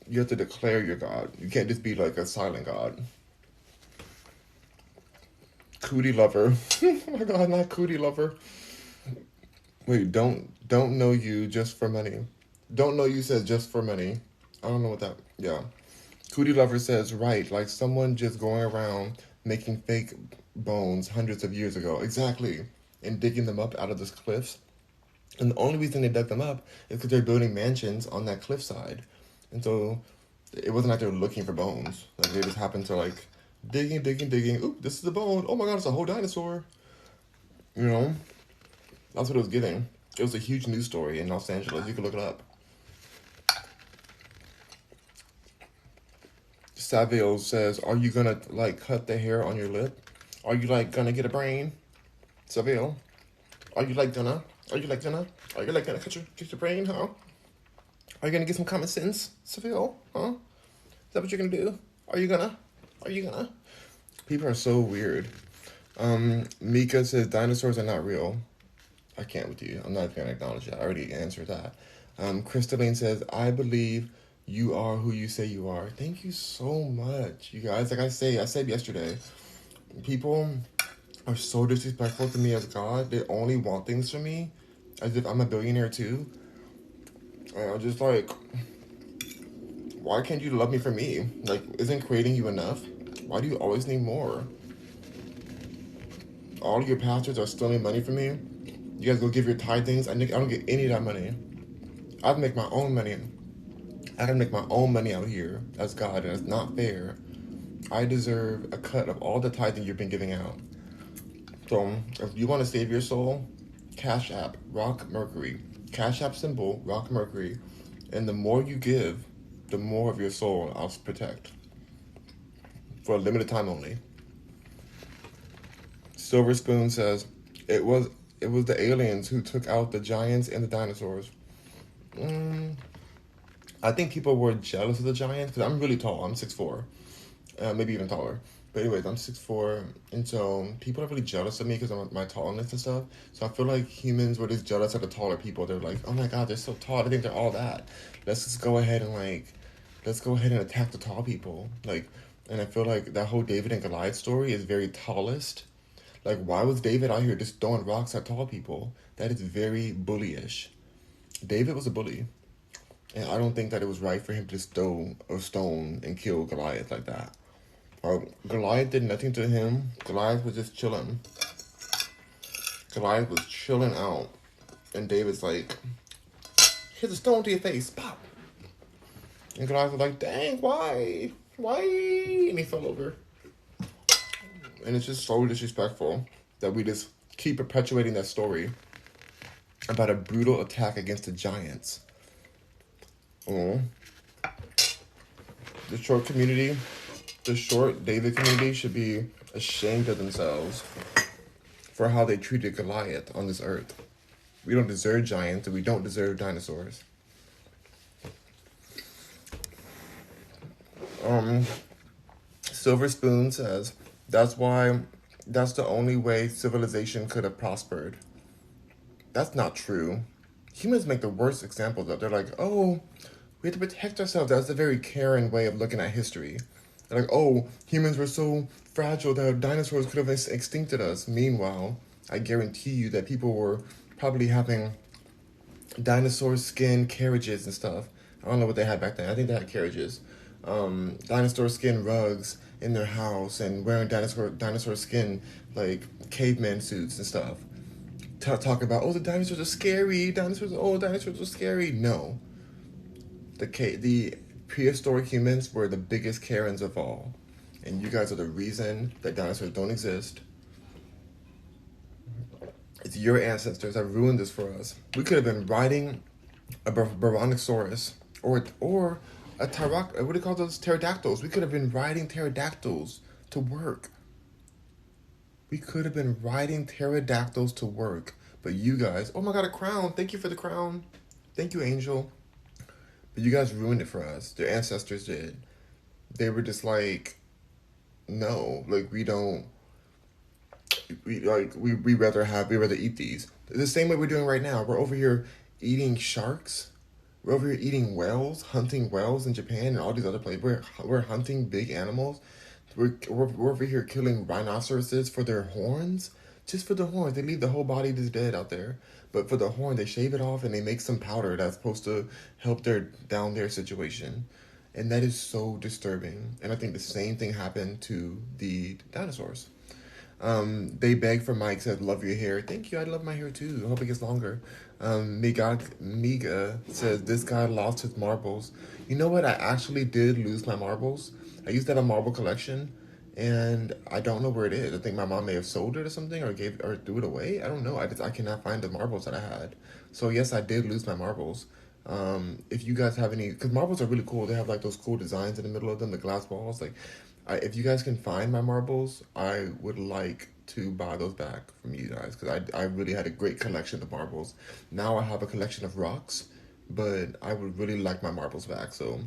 You have to declare your god. You can't just be like a silent god. Cootie lover. Oh my god, not cootie lover. Wait, don't know you just for money. Don't know you says just for money. I don't know what that. Yeah. Cootie Lover says, right, like someone just going around making fake bones hundreds of years ago. Exactly. And digging them up out of those cliffs. And the only reason they dug them up is because they're building mansions on that cliffside. And so it wasn't like they were looking for bones. Like they just happened to like digging. Oop, this is a bone. Oh my god, it's a whole dinosaur. You know? That's what it was giving. It was a huge news story in Los Angeles. You can look it up. Saville says, are you gonna like cut the hair on your lip? Are you like gonna get a brain? Saville, are you like gonna? Are you like gonna? Are you like gonna get your brain, huh? Are you gonna get some common sense, Saville? Huh? Is that what you're gonna do? Are you gonna? Are you gonna? People are so weird. Mika says dinosaurs are not real. I can't with you. I'm not gonna acknowledge that. I already answered that. Crystalline says, I believe you are who you say you are. Thank you so much, you guys. Like I said yesterday, people are so disrespectful to me as God. They only want things from me as if I'm a billionaire too. And I'm just like, why can't you love me for me? Like, isn't creating you enough? Why do you always need more? All of your pastors are stealing money from me. You guys go give your tithings. I don't get any of that money. I make my own money. I can make my own money out here as God, and it's not fair. I deserve a cut of all the tithing you've been giving out. So, if you want to save your soul, Cash App, Rock Mercury. Cash App symbol, Rock Mercury. And the more you give, the more of your soul I'll protect. For a limited time only. Silver Spoon says, it was the aliens who took out the giants and the dinosaurs. I think people were jealous of the giants because I'm really tall. I'm 6'4", maybe even taller. But anyways, I'm 6'4", and so people are really jealous of me because of my tallness and stuff. So I feel like humans were just jealous of the taller people. They're like, oh my god, they're so tall. I think they're all that. Let's go ahead and attack the tall people. Like, and I feel like that whole David and Goliath story is very tallest. Like, why was David out here just throwing rocks at tall people? That is very bullyish. David was a bully. And I don't think that it was right for him to throw a stone and kill Goliath like that. Goliath did nothing to him. Goliath was just chilling. Goliath was chilling out. And David's like, here's a stone to your face. Pop. And Goliath was like, dang, why? Why? And he fell over. And it's just so disrespectful that we just keep perpetuating that story about a brutal attack against the giants. The short David community should be ashamed of themselves for how they treated Goliath on this earth. We don't deserve giants and we don't deserve dinosaurs. Silver Spoon says, that's the only way civilization could have prospered. That's not true. Humans make the worst examples of. They're like, oh, we have to protect ourselves. That's a very caring way of looking at history. They're like, oh, humans were so fragile that dinosaurs could have extincted us. Meanwhile, I guarantee you that people were probably having dinosaur skin carriages and stuff. I don't know what they had back then. I think they had carriages. Dinosaur skin rugs in their house and wearing dinosaur skin, like, caveman suits and stuff. Talk about, oh, the dinosaurs are scary. Dinosaurs are scary. No. The prehistoric humans were the biggest Karens of all. And you guys are the reason that dinosaurs don't exist. It's your ancestors that ruined this for us. We could have been riding a Brontosaurus or a what do you call those? Pterodactyls. We could have been riding pterodactyls to work. We could have been riding pterodactyls to work. But you guys, oh my god, a crown. Thank you for the crown. Thank you, Angel. But you guys ruined it for us. Their ancestors did. They were just like, no, like we rather eat these. The same way we're doing right now. We're over here eating sharks. We're over here eating whales, hunting whales in Japan and all these other places. We're hunting big animals. We're over here killing rhinoceroses for their horns. just for the horns. They leave the whole body just dead out there. But for the horn, they shave it off and they make some powder that's supposed to help their down their situation. And that is so disturbing. And I think the same thing happened to the dinosaurs. They beg for Mike, says, love your hair. Thank you, I love my hair too. I hope it gets longer. Miga says, this guy lost his marbles. You know what? I actually did lose my marbles. I used to have a marble collection, and I don't know where it is. I think my mom may have sold it or something, or gave or threw it away. I don't know. I cannot find the marbles that I had. So yes, I did lose my marbles. If you guys have any, because marbles are really cool. They have like those cool designs in the middle of them, the glass balls. Like, if you guys can find my marbles, I would like to buy those back from you guys because I really had a great collection of marbles. Now I have a collection of rocks, but I would really like my marbles back. So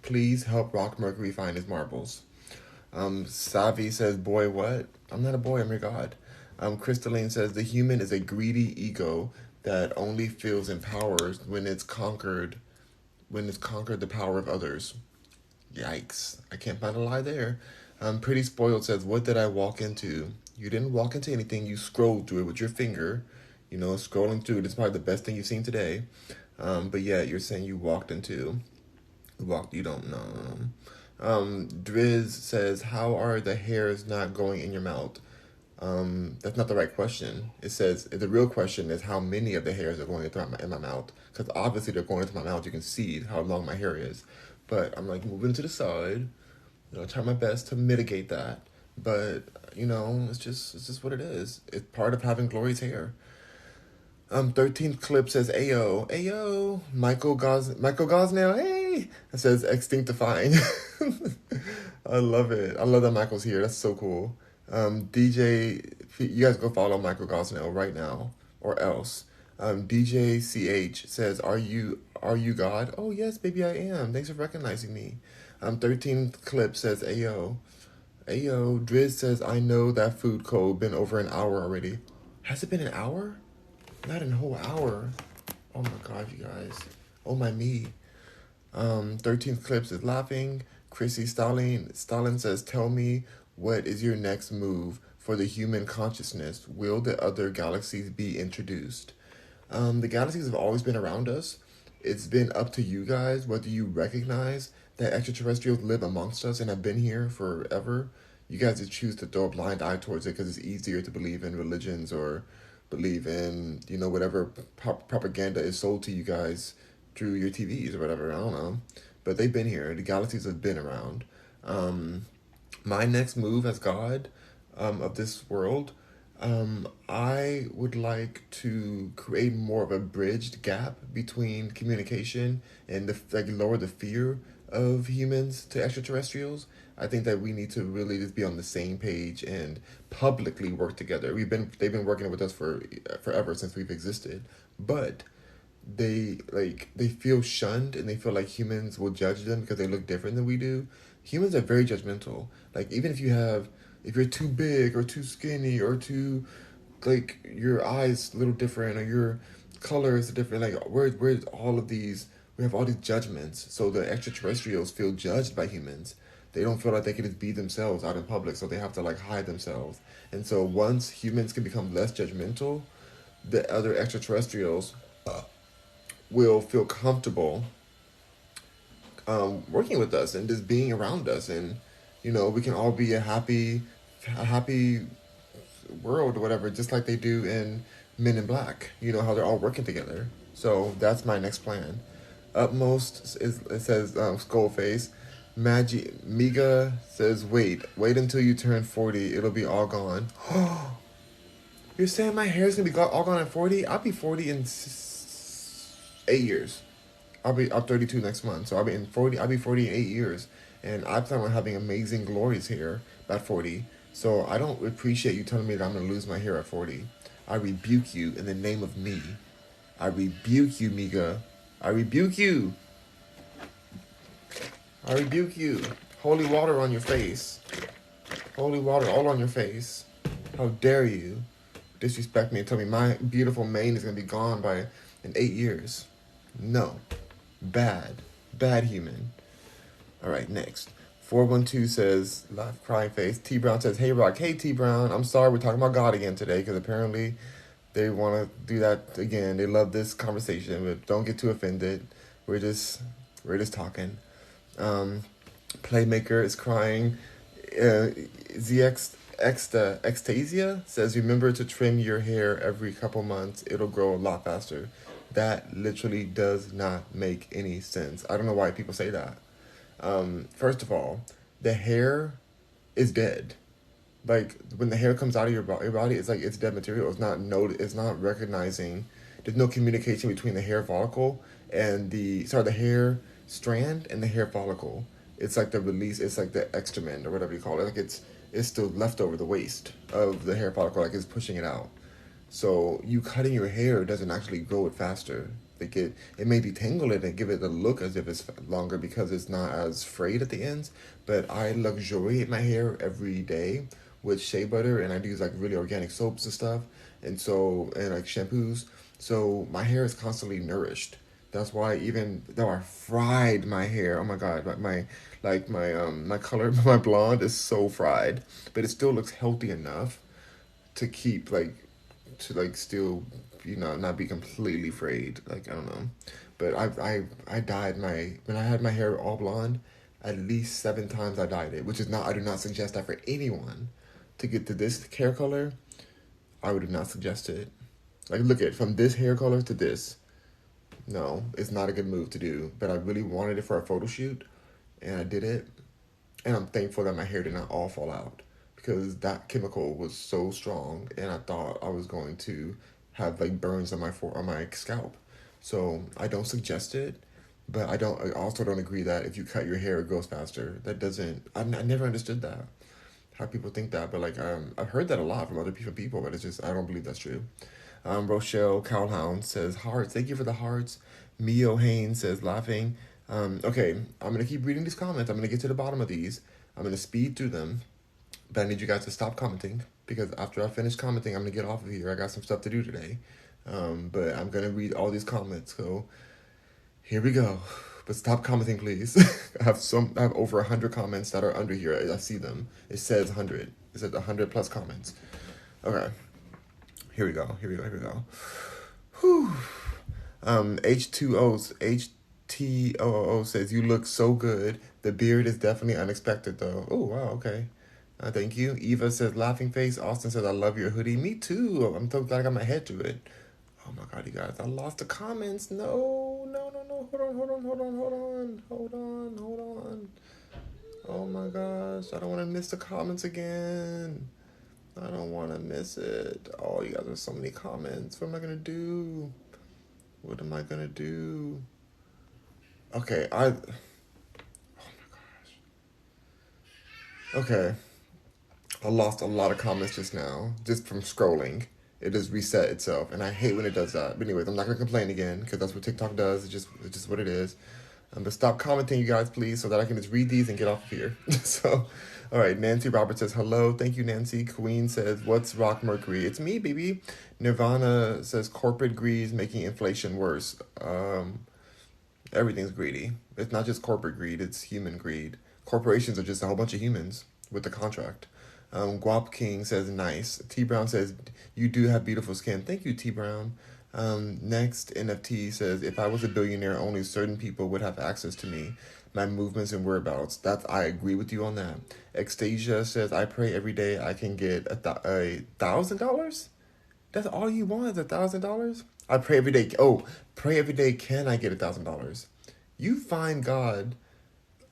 please help Rock Mercury find his marbles. Savi says, boy, what? I'm not a boy, I'm your God. Crystalline says, the human is a greedy ego that only feels empowered when it's conquered the power of others. Yikes. I can't find a lie there. Pretty Spoiled says, what did I walk into? You didn't walk into anything. You scrolled through it with your finger. You know, scrolling through it is probably the best thing you've seen today. But yeah, you're saying you walked into. You don't know. Driz says, how are the hairs not going in your mouth? That's not the right question. It says, the real question is how many of the hairs are going in my mouth. Because obviously they're going into my mouth. You can see how long my hair is. But I'm like moving to the side. You know, try my best to mitigate that. But, you know, it's just what it is. It's part of having Glory's hair. 13th clip says, Ayo, Ayo, Michael Gosnell, hey! It says extinctifying. I love it. I love that Michael's here. That's so cool. DJ, you guys go follow Michael Gosnell right now, or else. DJ CH says, Are you God? Oh yes, baby, I am. Thanks for recognizing me. 13th clip says, Ayo. Ayo, Driz says, I know that food code been over an hour already. Has it been an hour? Not in a whole hour. Oh my god, you guys. Oh my me. 13th clips is laughing. Chrissy Stalin says, tell me, what is your next move for the human consciousness? Will the other galaxies be introduced? The galaxies have always been around us. It's been up to you guys whether you recognize that extraterrestrials live amongst us and have been here forever. You guys just choose to throw a blind eye towards it because it's easier to believe in religions or believe in, you know, whatever propaganda is sold to you guys through your TVs or whatever. I don't know. But they've been here. The galaxies have been around. My next move as God of this world, I would like to create more of a bridged gap between communication and lower the fear of humans to extraterrestrials. I think that we need to really just be on the same page and publicly work together. They've been working with us for forever since we've existed, but they feel shunned and they feel like humans will judge them because they look different than we do. Humans are very judgmental. Like even if you're too big or too skinny or too like your eyes a little different or your color is different, like where's all of these, we have all these judgments. So the extraterrestrials feel judged by humans. They don't feel like they can just be themselves out in public, so they have to like hide themselves. And so once humans can become less judgmental, the other extraterrestrials will feel comfortable working with us and just being around us, and you know we can all be a happy world or whatever, just like they do in Men in Black. You know how they're all working together. So that's my next plan. Upmost it says Skullface. Miga says, wait until you turn 40, it'll be all gone. You're saying my hair's gonna be all gone at 40? I'll be 40 in 8 years. I'm 32 next month, so I'll be 40 in 8 years, and I plan on having amazing glories here at 40. So I don't appreciate you telling me that I'm gonna lose my hair at 40. I rebuke you in the name of me. I rebuke you, Miga. I rebuke you. I rebuke you. Holy water on your face. Holy water all on your face. How dare you disrespect me and tell me my beautiful mane is gonna be gone in 8 years. No. Bad human. All right, next. 412 says, laugh, crying face. T Brown says, hey, Rock. Hey, T Brown. I'm sorry we're talking about God again today because apparently they want to do that again. They love this conversation, but don't get too offended. We're just, we're just talking. Um, Playmaker is crying. ZX Extasia says, remember to trim your hair every couple months. It'll grow a lot faster. That literally does not make any sense. I don't know why people say that. First of all, the hair is dead. Like when the hair comes out of your body, it's like it's dead material. It's not recognizing. There's no communication between the hair follicle and the hair strand and the hair follicle. It's like the release. It's like the excrement or whatever you call it. Like it's still left over the waste of the hair follicle. Like it's pushing it out. So you cutting your hair doesn't actually grow it faster. Like it may detangle it and give it a look as if it's longer because it's not as frayed at the ends. But I luxuriate my hair every day with shea butter, and I use like really organic soaps and stuff, and like shampoos. So my hair is constantly nourished. That's why even though I fried my hair, oh my god, my color, my blonde is so fried, but it still looks healthy enough to keep like still not be completely frayed. Like I don't know, but I dyed my when I had my hair all blonde, at least 7 times I dyed it, which is not I do not suggest that for anyone to get to this hair color. I would not suggest it. Like look at from this hair color to this. No, it's not a good move to do. But I really wanted it for a photo shoot, and I did it. And I'm thankful that my hair did not all fall out because that chemical was so strong, and I thought I was going to have like burns on my scalp. So I don't suggest it, but I also don't agree that if you cut your hair it grows faster. That doesn't. I never understood that. How people think that, but like I've heard that a lot from other people, but it's just I don't believe that's true. Rochelle Cowhound says hearts. Thank you for the hearts. Mio Haynes says laughing. Okay, I'm gonna keep reading these comments. I'm gonna get to the bottom of these. I'm gonna speed through them, but I need you guys to stop commenting because after I finish commenting, I'm gonna get off of here. I got some stuff to do today, but I'm gonna read all these comments. So here we go. But stop commenting, please. I have over 100 comments that are under here. I see them. It says 100. It says 100 plus comments. Okay. Here we go. Whew. HTOO says, you look so good. The beard is definitely unexpected, though. Oh, wow, okay. Thank you. Eva says, laughing face. Austin says, I love your hoodie. Me too. I'm so glad I got my head to it. Oh, my God, you guys. I lost the comments. No. Hold on. Oh, my gosh. I don't want to miss the comments again. I don't want to miss it. Oh, you guys have so many comments. What am I going to do? Okay, oh my gosh. Okay, I lost a lot of comments just now, just from scrolling. It just reset itself, and I hate when it does that. But anyways, I'm not going to complain again, because that's what TikTok does. It's just what it is. But stop commenting, you guys, please, so that I can just read these and get off of here. So, all right, Nancy Roberts says, hello. Thank you, Nancy. Queen says, what's Rock Mercury? It's me, baby. Nirvana says, corporate greed is making inflation worse. Everything's greedy. It's not just corporate greed, it's human greed. Corporations are just a whole bunch of humans with the contract. Guap King says, nice. T Brown says, you do have beautiful skin. Thank you, T Brown. Next, NFT says, if I was a billionaire, only certain people would have access to me, my movements and whereabouts. I agree with you on that. Extasia says, I pray every day I can get $1,000? That's all you want is $1,000? I pray every day. Oh, pray every day. Can I get $1,000? You find God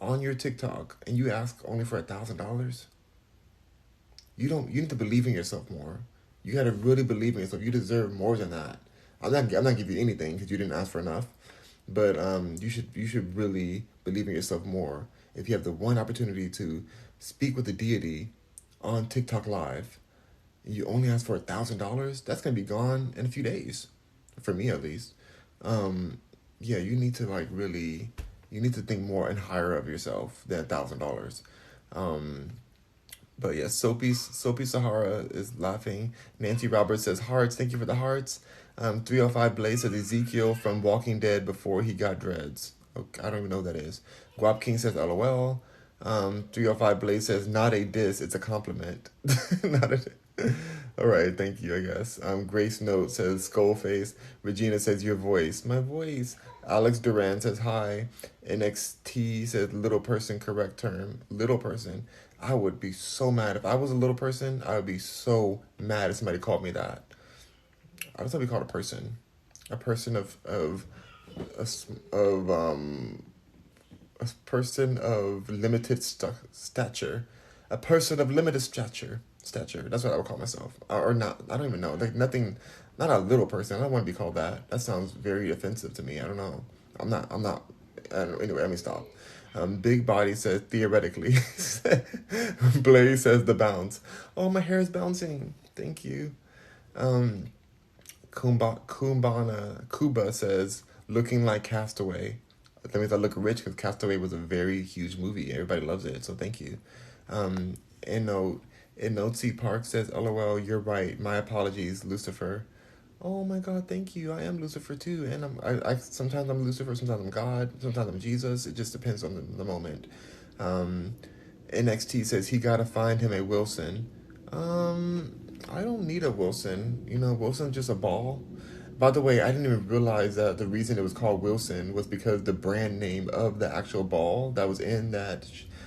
on your TikTok and you ask only for $1,000. You need to believe in yourself more. You got to really believe in yourself. You deserve more than that. I'm not giving you anything because you didn't ask for enough. But you should really believe in yourself more. If you have the one opportunity to speak with the deity on TikTok Live, you only ask for $1,000, that's gonna be gone in a few days, for me at least. Yeah, you need to think more and higher of yourself than $1,000. But yeah, Soapy Sahara is laughing. Nancy Roberts says hearts. Thank you for the hearts. 305 Blaze says Ezekiel from Walking Dead before he got dreads. Okay, I don't even know what that is. Guap King says LOL. 305 Blaze says, not a diss, it's a compliment. Not a All right, thank you, I guess. Grace Note says, skull face. Regina says, your voice. My voice. Alex Duran says, hi. NXT says, little person, correct term. Little person. I would be so mad. If I was a little person, I would be so mad if somebody called me that. I was somebody called a person. A person of a person of limited stature, a person of limited stature. That's what I would call myself, or not. I don't even know. Like nothing, not a little person. I don't want to be called that. That sounds very offensive to me. I don't know. I'm not. I'm not. I don't know. Anyway, let me stop. Big Body says theoretically. Blaze says the bounce. Oh, my hair is bouncing. Thank you. Um, Kuba says looking like Castaway. That means I look rich because Castaway was a very huge movie. Everybody loves it, so thank you. Um, Inotsi Park says, LOL, you're right. My apologies, Lucifer. Oh my God, thank you. I am Lucifer too, and I sometimes I'm Lucifer, sometimes I'm God, sometimes I'm Jesus. It just depends on the moment. Um, NXT says he gotta find him a Wilson. I don't need a Wilson. You know, Wilson's just a ball. By the way, I didn't even realize that the reason it was called Wilson was because the brand name of the actual ball that was in that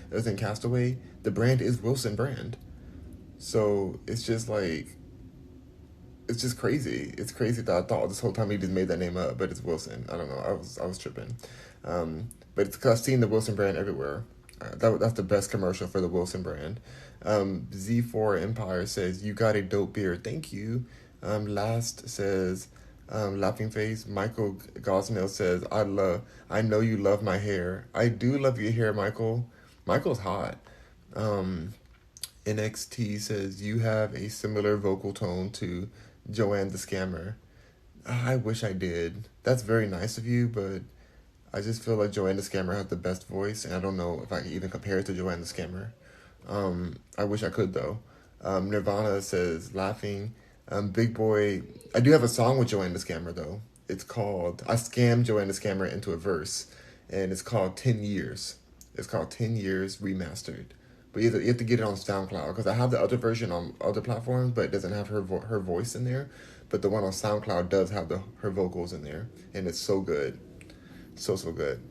was in Castaway, the brand is Wilson brand. So it's just like it's just crazy. It's crazy that I thought this whole time he just made that name up, but it's Wilson. I don't know. I was tripping. But it's because I've seen the Wilson brand everywhere. That's the best commercial for the Wilson brand. Z4 Empire says, you got a dope beard. Thank you. Last says, laughing face. Michael Gosnell says, I know you love my hair. I do love your hair, Michael. Michael's hot. Um, NXT says, you have a similar vocal tone to Joanne the Scammer. I wish I did. That's very nice of you, but I just feel like Joanne the Scammer has the best voice, and I don't know if I can even compare it to Joanne the Scammer. I wish I could, though. Nirvana says, laughing. Big Boy, I do have a song with Joanne the Scammer, though. It's called, I scammed Joanne the Scammer into a verse, and it's called 10 Years. It's called 10 Years Remastered. But you have to get it on SoundCloud, because I have the other version on other platforms, but it doesn't have her voice in there. But the one on SoundCloud does have her vocals in there, and it's so good. So good.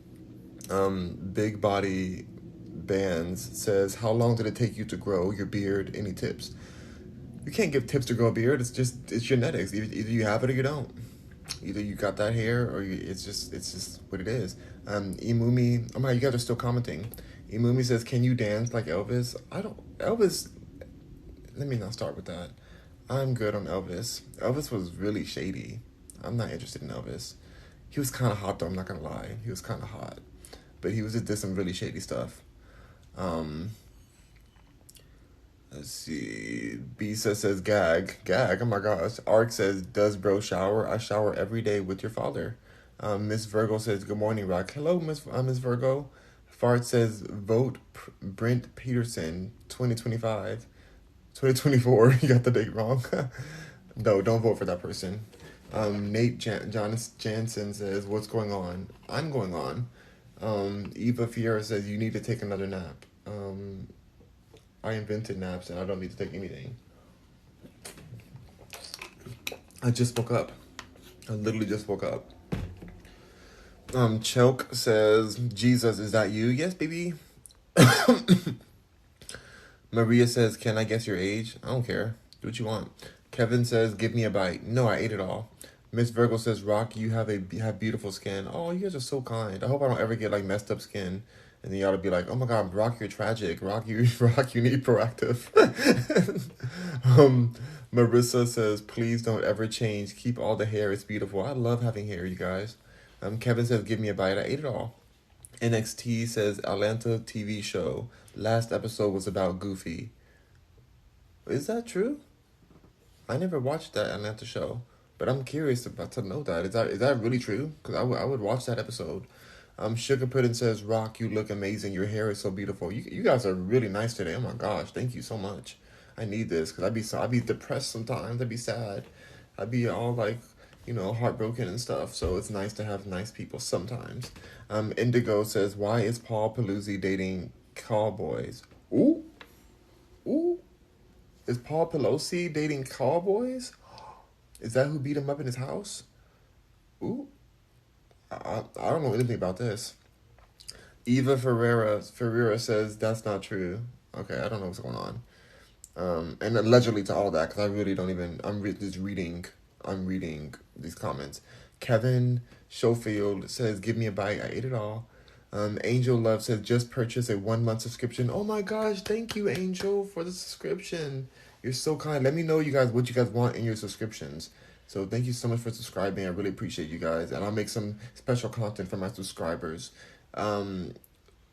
Big Body Bands says, how long did it take you to grow your beard? Any tips? You can't give tips to grow a beard. It's genetics. Either you have it or you don't. Either you got that hair or it's just what it is. Imumi, oh my, you guys are still commenting. Imumi says, can you dance like Elvis? I don't, Elvis, let me not start with that. I'm good on Elvis. Elvis was really shady. I'm not interested in Elvis. He was kind of hot though, I'm not gonna lie. He was kind of hot. But he did some really shady stuff. Um, let's see. Bisa says gag. Gag, oh my gosh. Ark says, does bro shower? I shower every day with your father. Miss Virgo says, good morning, Rock. Hello, Miss Virgo. Fart says, vote Brent Peterson 2025. 2024, you got the date wrong. No, don't vote for that person. Nate Jansen says, what's going on? I'm going on. Eva Fiera says, you need to take another nap. I invented naps and I don't need to take anything. I just woke up. I literally just woke up. Choke says, Jesus, is that you? Yes, baby. Maria says, can I guess your age? I don't care. Do what you want. Kevin says, give me a bite. No, I ate it all. Miss Virgo says, Rock, you have beautiful skin. Oh, you guys are so kind. I hope I don't ever get like messed up skin. And then you ought to be like, oh my God, Rock, you're tragic. Rock, you need proactive. Marissa says, please don't ever change. Keep all the hair. It's beautiful. I love having hair, you guys. Kevin says, give me a bite. I ate it all. NXT says, Atlanta TV show. Last episode was about Goofy. Is that true? I never watched that Atlanta show, but I'm curious about to know that. Is that really true? Because I would watch that episode. Sugar Pudding says, Rock, you look amazing. Your hair is so beautiful. You guys are really nice today. Oh my gosh, thank you so much. I need this because I'd be depressed sometimes. I'd be sad. I'd be all like, heartbroken and stuff. So it's nice to have nice people sometimes. Indigo says, why is Paul Paluzzi dating cowboys. Ooh, ooh. Is Paul Pelosi dating cowboys? Is that who beat him up in his house? Ooh, I don't know anything about this. Eva Ferreira says that's not true. Okay, I don't know what's going on. And allegedly to all that, because I really don't even. Just reading. I'm reading these comments. Kevin Schofield says, "Give me a bite. I ate it all." Angel Love says, "Just purchase a 1 month subscription." Oh my gosh! Thank you, Angel, for the subscription. You're so kind. Let me know what you guys want in your subscriptions. So thank you so much for subscribing. I really appreciate you guys, and I'll make some special content for my subscribers. Um,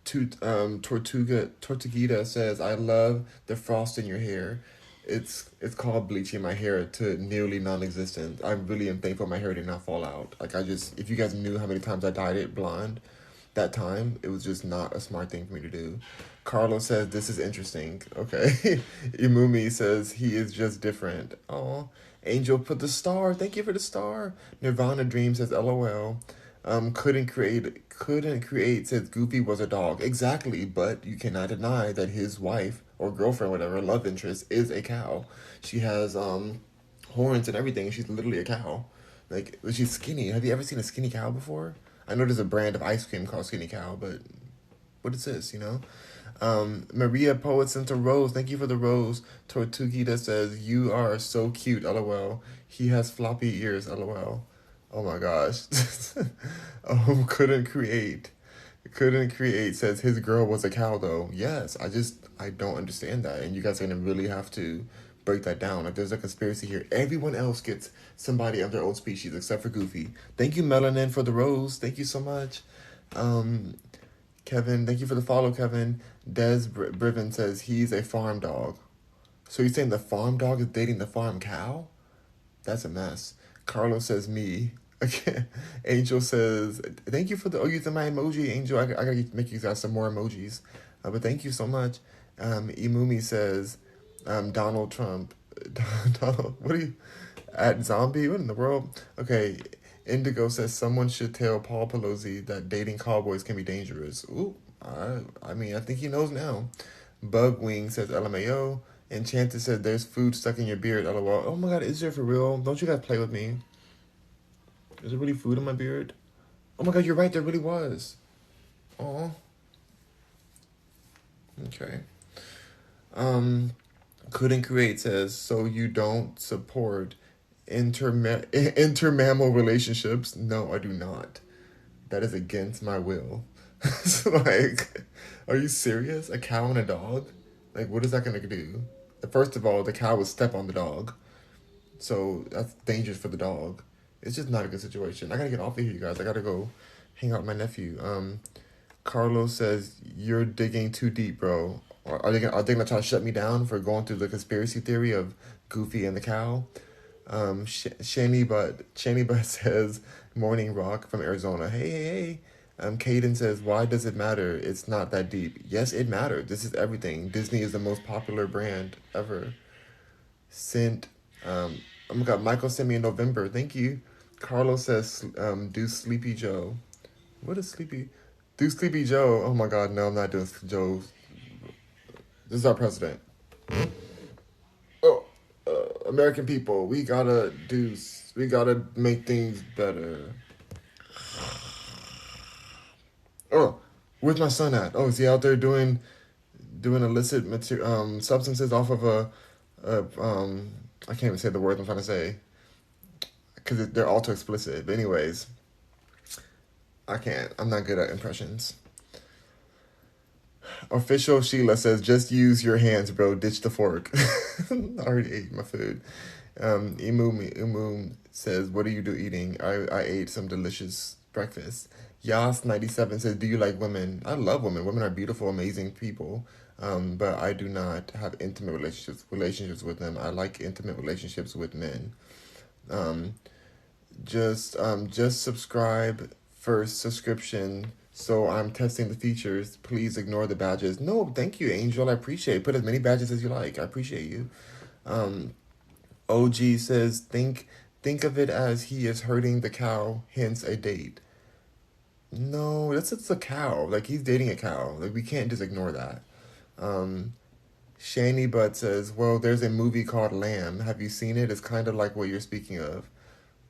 Tortuguita says, "I love the frost in your hair. It's called bleaching my hair to nearly non-existent. I really am thankful my hair did not fall out. Like if you guys knew how many times I dyed it blonde, that time it was just not a smart thing for me to do." Carlos says, "This is interesting." Okay. Imumi says, "He is just different." Oh, Angel put the star. Thank you for the star. Nirvana Dream says, "LOL." Couldn't create says Goofy was a dog. Exactly, but you cannot deny that his wife or girlfriend, whatever, love interest, is a cow. She has horns and everything. She's literally a cow. Like, she's skinny. Have you ever seen a skinny cow before? I know there's a brand of ice cream called Skinny Cow, but what is this, you know? Maria Poet sent a rose. Thank you for the rose. Tortuguita says, "You are so cute, LOL. He has floppy ears, LOL." Oh my gosh. Couldn't create. Couldn't create says his girl was a cow though. Yes, I don't understand that. And you guys are gonna really have to break that down. Like there's a conspiracy here. Everyone else gets somebody of their own species except for Goofy. Thank you, Melanin, for the rose. Thank you so much. Um, Kevin, thank you for the follow, Kevin. Briven says he's a farm dog. So you're saying the farm dog is dating the farm cow? That's a mess. Carlos says me. Okay. Angel says, "Thank you for the using my emoji, Angel. I gotta make you guys some more emojis. But thank you so much." Imumi says, Donald Trump. Donald, what are you at zombie? What in the world? Okay. Indigo says someone should tell Paul Pelosi that dating cowboys can be dangerous. Ooh, I mean, I think he knows now. Bugwing says LMAO. Enchanted said there's food stuck in your beard, LOL. Oh my god, is there for real? Don't you guys play with me? Is there really food in my beard? Oh my god, you're right, there really was. Oh. Okay. Couldn't create says, so you don't support intermammal relationships? No, I do not. That is against my will. So, like, are you serious? A cow and a dog? Like, what is that gonna do? First of all, the cow would step on the dog. So that's dangerous for the dog. It's just not a good situation. I gotta get off of here, you guys. I gotta go hang out with my nephew. Carlos says, "You're digging too deep, bro." Are they gonna try to shut me down for going through the conspiracy theory of Goofy and the cow? Shani Butt says, "Morning Rock from Arizona." Hey, hey, hey. Caden says, "Why does it matter? It's not that deep." Yes, it matters. This is everything. Disney is the most popular brand ever. Sent, oh my god, Michael sent me in November. Thank you. Carlos says, "Do Sleepy Joe." What is Sleepy? Do Sleepy Joe. Oh my god, no, I'm not doing Joe. This is our president. Oh, American people, we gotta make things better. Oh, where's my son at? Oh, is he out there doing illicit substances off of I can't even say the word I'm trying to say because they're all too explicit. But anyways, I can't. I'm not good at impressions. Official Sheila says, "Just use your hands, bro. Ditch the fork." I already ate my food. Imu says, "What are you eating?" I ate some delicious breakfast. Yas97 says, "Do you like women?" I love women. Women are beautiful, amazing people. But I do not have intimate relationships with them. I like intimate relationships with men. Um, just subscribe first subscription. So I'm testing the features. Please ignore the badges. No, thank you, Angel. I appreciate it. Put as many badges as you like. I appreciate you. Um, OG says think of it as he is hurting the cow, hence a date. No, that's it's a cow. Like he's dating a cow. Like we can't just ignore that. Um, Shani Butt says, "Well, there's a movie called Lamb. Have you seen it? It's kind of like what you're speaking of."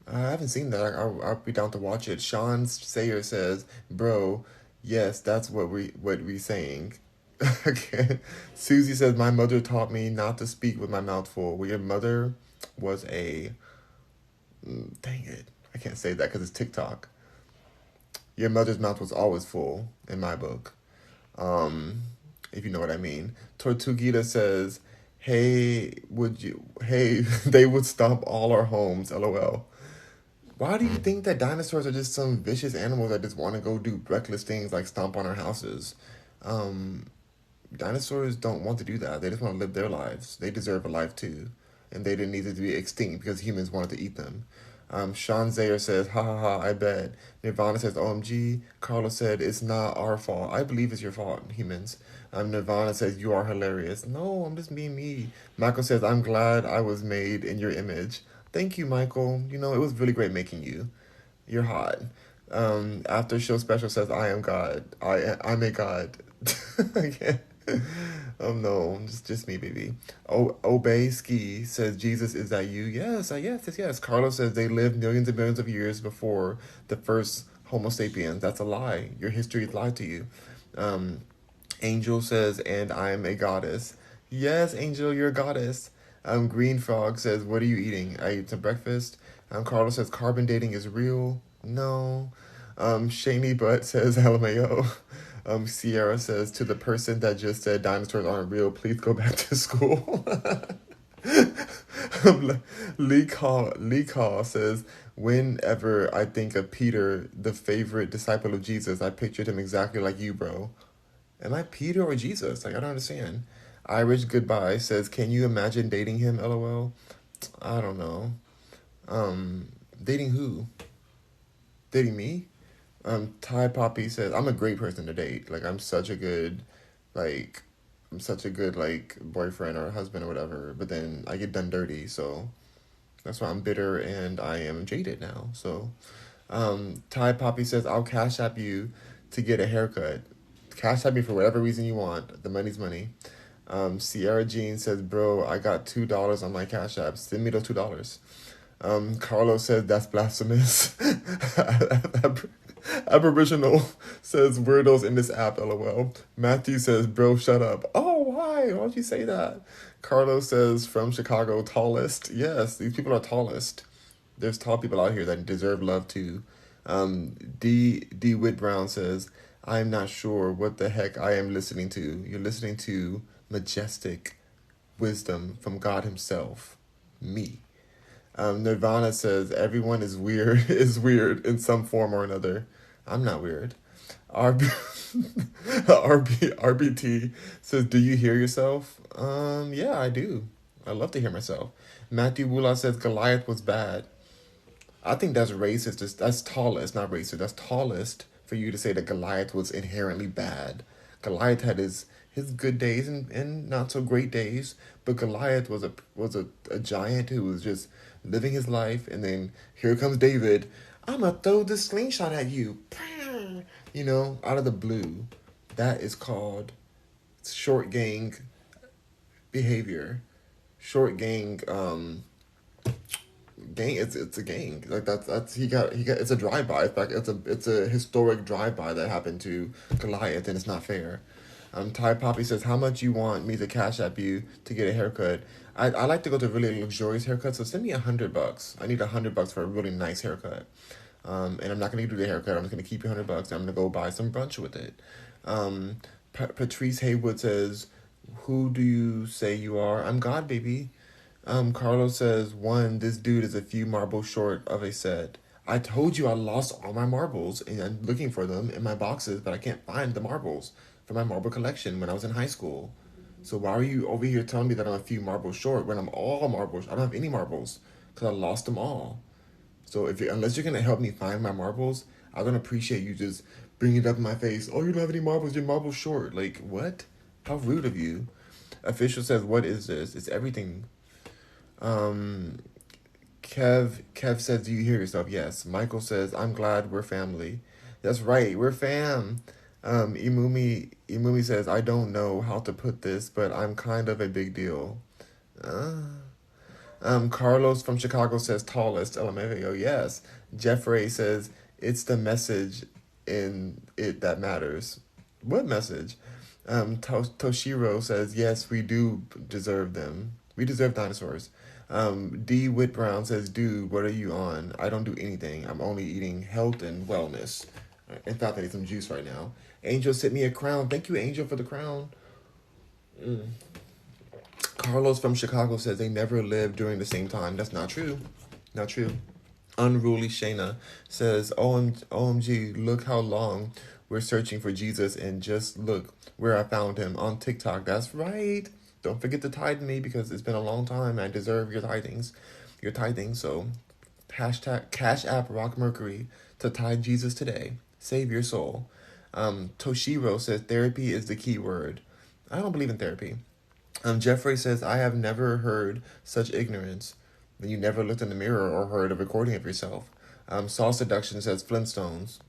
I haven't seen that. I'll be down to watch it. Sean Sayer says, "Bro, yes, that's what we saying." Okay. Susie says, "My mother taught me not to speak with my mouth full." Well, your mother was a dang it. I can't say that because it's TikTok. Your mother's mouth was always full in my book. Um, if you know what I mean. Tortuguita says, Hey, they would stomp all our homes, lol. Why do you think that dinosaurs are just some vicious animals that just want to go do reckless things like stomp on our houses? Um, Dinosaurs don't want to do that. They just want to live their lives. They deserve a life too. And they didn't need to be extinct because humans wanted to eat them. Sean Zayer says, ha ha ha, I bet. Nirvana says, OMG. Carlos said, it's not our fault. I believe it's your fault, humans. Nirvana says, you are hilarious. No, I'm just being me. Michael says, I'm glad I was made in your image. Thank you, Michael. You know, it was really great making you. You're hot. After show special says, I am God. I'm a God. I can't. No, just me, baby. Obey Ski says, Jesus, is that you? Yes, yes. Carlos says they lived millions and millions of years before the first Homo sapiens. That's a lie. Your history lied to you. Um, Angel says, and I'm a goddess. Yes, Angel, you're a goddess. Green Frog says, what are you eating? I ate some breakfast. Carlos says, carbon dating is real. No. Shani Butt says, LMAO. Sierra says, to the person that just said dinosaurs aren't real, please go back to school. Lee Call says, whenever I think of Peter, the favorite disciple of Jesus, I pictured him exactly like you, bro. Am I Peter or Jesus? Like, I don't understand. Irish Goodbye says, can you imagine dating him, lol? I don't know. Dating who? Dating me? Ty Poppy says, I'm a great person to date. Like, like, I'm such a good, like, boyfriend or husband or whatever. But then I get done dirty, so that's why I'm bitter and I am jaded now. So, Ty Poppy says, I'll cash app you to get a haircut. Cash app me for whatever reason you want. The money's money. Sierra Jean says, bro, I got $2 on my cash app. Send me those $2. Carlos says, that's blasphemous. Aboriginal says, weirdos in this app, lol. Matthew says, bro, shut up. Oh, why? Why'd you say that? Carlos says, from Chicago, tallest. Yes, these people are tallest. There's tall people out here that deserve love too. D. Whit Brown says, I'm not sure what the heck I am listening to. You're listening to majestic wisdom from God Himself, me. Nirvana says everyone is weird is weird in some form or another. I'm not weird. RBT says, do you hear yourself? Yeah, I do. I love to hear myself. Matthew Wula says Goliath was bad. I think that's racist. That's tallest, not racist. That's tallest for you to say that Goliath was inherently bad. Goliath had his good days and not so great days, but Goliath was a giant who was just living his life, and then here comes David. I'm gonna throw this slingshot at you, you know, out of the blue. That is called short gang behavior. Short gang gang it's a gang like that's he got it's a drive-by. In fact, it's a historic drive-by that happened to Goliath, and it's not fair. Ty Poppy says, how much you want me to cash app you to get a haircut? I like to go to really luxurious haircuts, so send me $100. I need $100 for a really nice haircut. And I'm not gonna do the haircut. I'm just gonna keep you $100. I'm gonna go buy some brunch with it. Patrice Haywood says, who do you say you are? I'm God, baby. Carlos says, one, this dude is a few marbles short of a set. I told you I lost all my marbles, and I'm looking for them in my boxes, but I can't find the marbles for my marble collection when I was in high school. So why are you over here telling me that I'm a few marbles short when I'm all marbles? I don't have any marbles because I lost them all. So unless you're gonna help me find my marbles, I don't appreciate you just bringing it up in my face. Oh, you don't have any marbles. You're marbles short. Like what? How rude of you. Official says, what is this? It's everything. Um, Kev says, do you hear yourself? Yes. Michael says, I'm glad we're family. That's right. We're fam. Imumi says, I don't know how to put this, but I'm kind of a big deal. Uh, Carlos from Chicago says tallest. LMAO, yes. Jeffrey says it's the message in it that matters. What message? Toshiro says yes, we do deserve them. We deserve dinosaurs. D. Whit Brown says, dude, what are you on? I don't do anything. I'm only eating health and wellness. In fact, I need some juice right now. Angel sent me a crown. Thank you, Angel, for the crown. Carlos from Chicago says they never lived during the same time. That's not true. Not true. Unruly Shayna says, OMG, look how long we're searching for Jesus and just look where I found him on TikTok. That's right. Don't forget to tithe me because it's been a long time. I deserve your tithings. Your tithing. So hashtag Cash App Rock Mercury to tithe Jesus today. Save your soul. Toshiro says therapy is the key word. I don't believe in therapy. Jeffrey says, I have never heard such ignorance. You never looked in the mirror or heard a recording of yourself. Saw Seduction says Flintstones.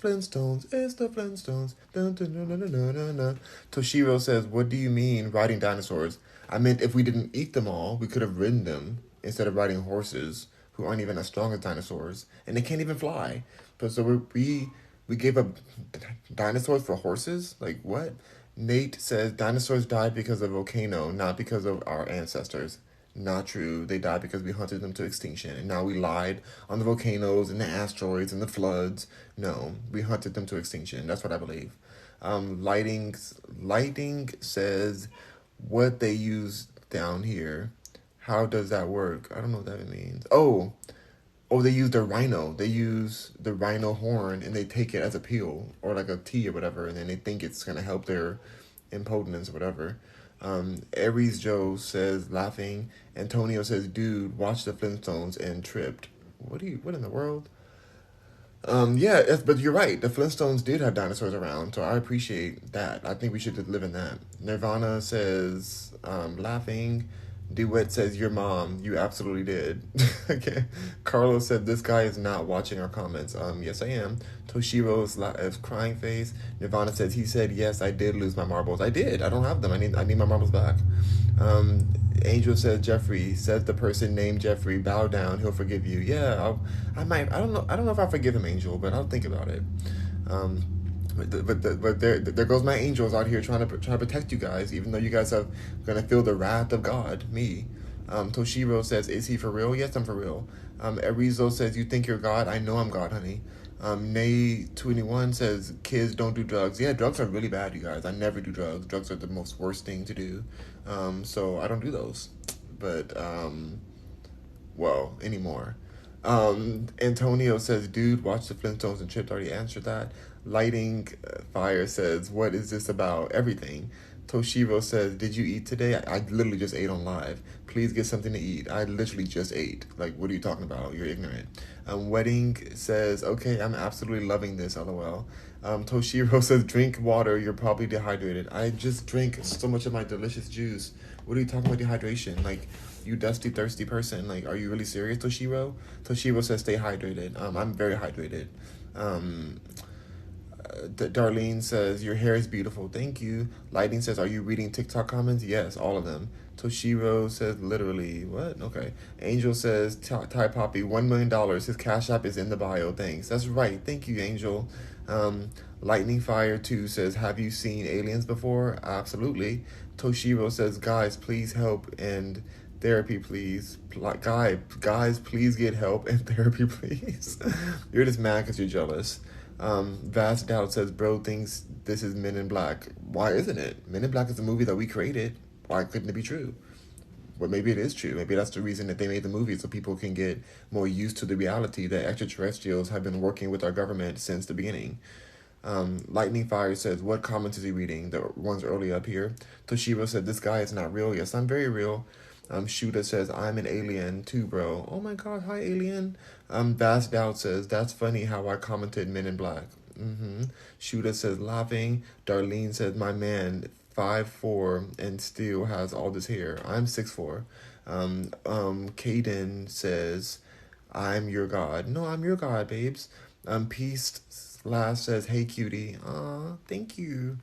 Flintstones, it's the Flintstones. Dun, dun, dun, dun, dun, dun, dun. Toshiro says, what do you mean riding dinosaurs? I meant if we didn't eat them all, we could have ridden them instead of riding horses who aren't even as strong as dinosaurs. And they can't even fly. But so we gave up dinosaurs for horses? Like what? Nate says dinosaurs died because of a volcano, not because of our ancestors. Not true. They died because we hunted them to extinction, and now we lied on the volcanoes and the asteroids and the floods. No, we hunted them to extinction. That's what I believe. Lighting says what they use down here. How does that work? I don't know what that means. Oh, they use the rhino. They use the rhino horn and they take it as a peel or like a tea or whatever, and then they think it's gonna help their impotence or whatever. Aries Joe says laughing. Antonio says, dude, watch the Flintstones and tripped. What in the world? Yeah, but you're right. The Flintstones did have dinosaurs around, so I appreciate that. I think we should just live in that. Nirvana says, laughing. Duet says, your mom. You absolutely did. Okay. Carlos said, this guy is not watching our comments. Yes, I am. Toshiro is crying face. Nirvana says, he said, yes, I did lose my marbles. I did. I don't have them. I need my marbles back. Angel says, Jeffrey says the person named Jeffrey, bow down, he'll forgive you. Yeah, I might. I don't know if I forgive him, Angel, but I'll think about it. But there goes my angels out here trying to protect you guys, even though you guys are gonna feel the wrath of God. Me. Toshiro says, is he for real? Yes, I'm for real. Arizo says, you think you're God? I know I'm God, honey. Nay21 says, kids don't do drugs. Yeah, drugs are really bad, you guys. I never do drugs. Drugs are the most worst thing to do. So I don't do those. But, well, anymore. Antonio says, dude, watch the Flintstones and Chip already answered that. Lighting Fire says, what is this about? Everything. Toshiro says, did you eat today? I literally just ate on live. Please get something to eat. I literally just ate. Like, what are you talking about? You're ignorant. Wedding says, okay, I'm absolutely loving this, lol. Toshiro says, drink water. You're probably dehydrated. I just drank so much of my delicious juice. What are you talking about dehydration? Like, you dusty, thirsty person. Like, are you really serious, Toshiro? Toshiro says, stay hydrated. I'm very hydrated. Darlene says, your hair is beautiful. Thank you. Lighting says, are you reading TikTok comments? Yes, all of them. Toshiro says, literally. What? Okay. Angel says, Ty Poppy, $1 million. His Cash App is in the bio. Thanks. That's right. Thank you, Angel. Lightning Fire 2 says, have you seen aliens before? Absolutely. Toshiro says, guys, please help and therapy, please. Guys, please get help and therapy, please. You're just mad because you're jealous. Vast Doubt says, bro thinks this is Men in Black. Why isn't it? Men in Black is a movie that we created. Why couldn't it be true? Well, maybe it is true. Maybe that's the reason that they made the movie, so people can get more used to the reality that extraterrestrials have been working with our government since the beginning. Lightning Fire says, what comments is he reading? The ones early up here. Toshiro said, this guy is not real. Yes, I'm very real. Shooter says, I'm an alien too, bro. Oh my god, hi, alien. Vast Doubt says, that's funny how I commented Men in Black. Shooter says, laughing. Darlene says, my man, 5'4" and still has all this hair. I'm 6'4". Caden says, I'm your god. No, I'm your god, babes. Peace Lash says, hey cutie. Aw, thank you.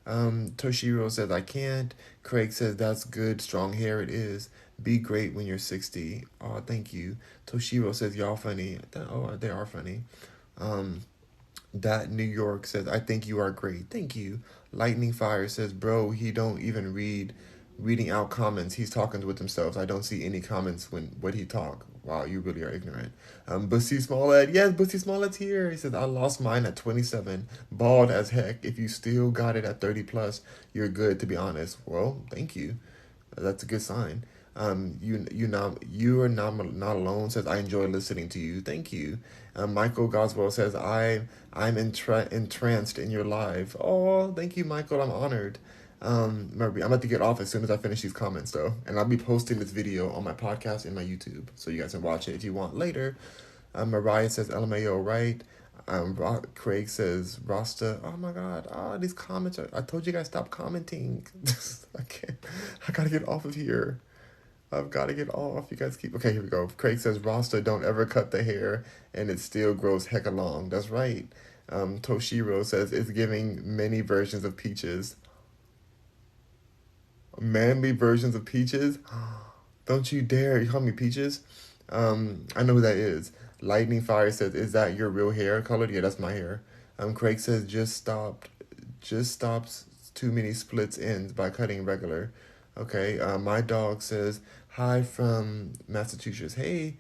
Toshiro says, I can't. Craig says, that's good. Strong hair it is. Be great when you're 60. Aw, thank you. Toshiro says, y'all funny. Oh, they are funny. Um, that New York says, I think you are great. Thank you. Lightning Fire says, bro, he don't even reading out comments. He's talking with himself. I don't see any comments when he talk. Wow, you really are ignorant. Bussy Smollett, yes, Bussy Smollett's here. He says, I lost mine at 27, bald as heck. If you still got it at 30 plus, you're good, to be honest. Well, thank you. That's a good sign. You are not alone. Says, I enjoy listening to you. Thank you. Michael Goswell says, I'm entranced in your live. Oh, thank you, Michael. I'm honored. I'm about to get off as soon as I finish these comments, though, and I'll be posting this video on my podcast and my YouTube, so you guys can watch it if you want later. Mariah says, LMAO, right? Craig says, Rasta. Oh my God. These comments are. I told you guys stop commenting. I can't. I gotta get off of here. I've got to get off. You guys keep. Okay, here we go. Craig says, Rasta, don't ever cut the hair and it still grows hecka long. That's right. Toshiro says, it's giving many versions of peaches. Manly versions of peaches? Don't you dare. You call me peaches? I know who that is. Lightning Fire says, is that your real hair colored? Yeah, that's my hair. Craig says, just stops too many splits ends by cutting regular. Okay, my dog says, hi from Massachusetts. Hey,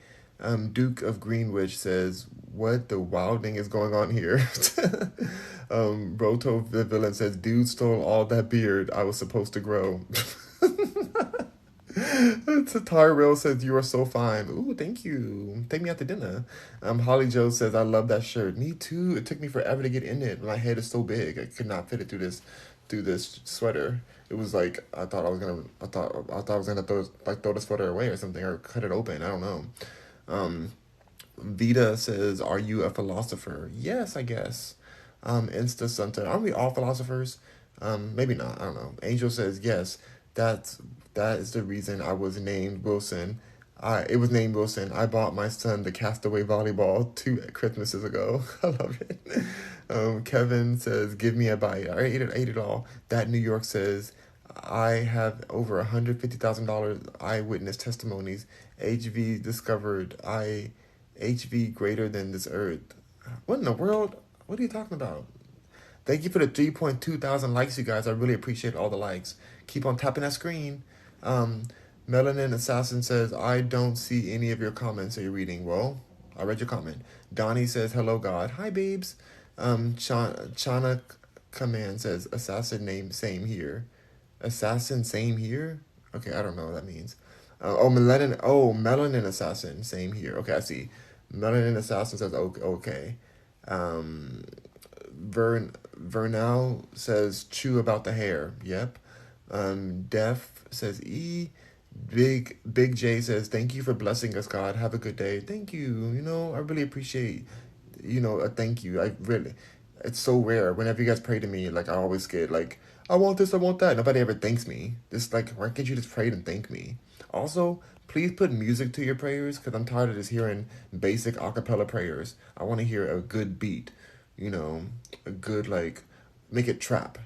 Duke of Greenwich says, what the wilding is going on here? Roto the villain says, dude stole all that beard I was supposed to grow. Tyrell says, you are so fine. Ooh, thank you. Take me out to dinner. Holly Joe says, I love that shirt. Me too. It took me forever to get in it. My head is so big. I could not fit it through this sweater. It was like I thought I was gonna throw the sweater away or something, or cut it open. I don't know. Vita says, are you a philosopher? Yes, I guess. Insta Santa, aren't we all philosophers? Maybe not. I don't know. Angel says, yes. That is the reason I was named Wilson. It was named Wilson. I bought my son the Castaway volleyball 2 Christmases ago. I love it. Kevin says, give me a bite. I ate it all. That New York says, I have over $150,000 eyewitness testimonies. HV discovered HV greater than this earth. What in the world? What are you talking about? Thank you for the 3.2 thousand likes, you guys. I really appreciate all the likes. Keep on tapping that screen. Melanin Assassin says, I don't see any of your comments that you're reading. Well, I read your comment. Donnie says, hello, God. Hi, babes. Chana Command says, assassin name, same here. Assassin, same here? Okay, I don't know what that means. Melanin Assassin, same here. Okay, I see. Melanin Assassin says, okay. Vernal says, chew about the hair. Yep. Def says, Big J says, thank you for blessing us, God. Have a good day. Thank you. I really appreciate, a thank you. It's so rare. Whenever you guys pray to me, like, I always get, like, I want this, I want that. Nobody ever thanks me. Just, like, why can't you just pray and thank me? Also, please put music to your prayers, because I'm tired of just hearing basic acapella prayers. I want to hear a good beat, a good, like, make it trap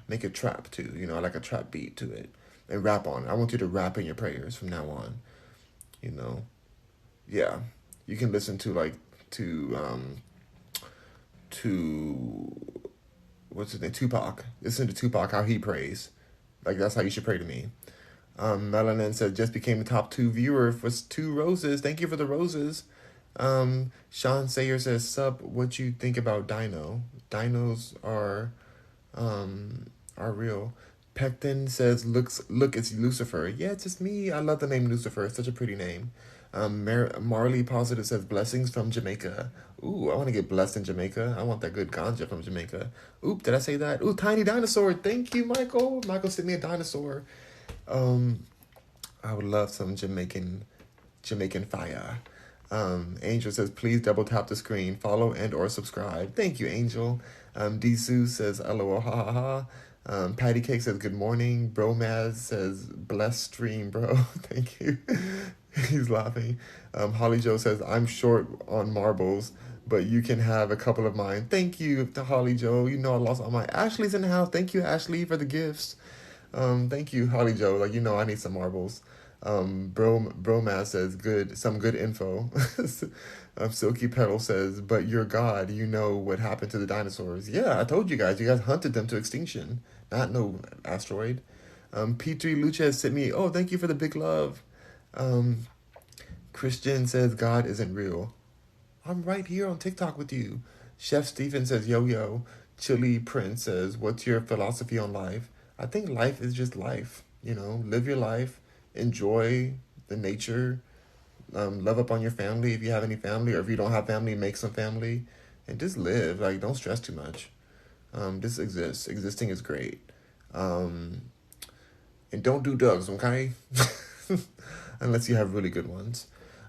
too, I like a trap beat to it, and rap on it. I want you to rap in your prayers from now on, yeah. You can listen to, like, to what's his name, Tupac. Listen to Tupac, how he prays. Like, that's how you should pray to me. Melanin said, just became the top 2 viewer for 2 roses. Thank you for the roses. Sean Sayer says, sup, what you think about Dino? Dinos are real. Pectin says, look, it's Lucifer. Yeah, it's just me. I love the name Lucifer. It's such a pretty name. Marley Positive says, blessings from Jamaica. Ooh, I want to get blessed in Jamaica. I want that good ganja from Jamaica. Oop, did I say that? Ooh, Tiny Dinosaur. Thank you, Michael. Michael sent me a dinosaur. I would love some Jamaican fire. Angel says, please double tap the screen, follow and or subscribe. Thank you, Angel. Disu says, LOL, ha ha ha. Patty Cake says, good morning. Bromaz says, blessed stream, bro. Thank you. He's laughing. Holly Joe says, I'm short on marbles, but you can have a couple of mine. Thank you to Holly Joe. You know I lost all my. Ashley's in the house. Thank you, Ashley, for the gifts. Thank you, Holly Joe. Like, you know I need some marbles. Bromaz says, some good info. Silky Petal says, but you're God. You know what happened to the dinosaurs. Yeah, I told you guys. You guys hunted them to extinction. Not no asteroid. Petri Lucha sent me, oh, thank you for the big love. Um, Christian says, God isn't real. I'm right here on TikTok with you. Chef Stephen says, yo, yo. Chili Prince says, what's your philosophy on life? I think life is just life. You know, live your life, enjoy the nature, love up on your family if you have any family, or if you don't have family, make some family, and just live. Like, don't stress too much. Just exist. Existing is great. Um, and don't do drugs, okay? Unless you have really good ones.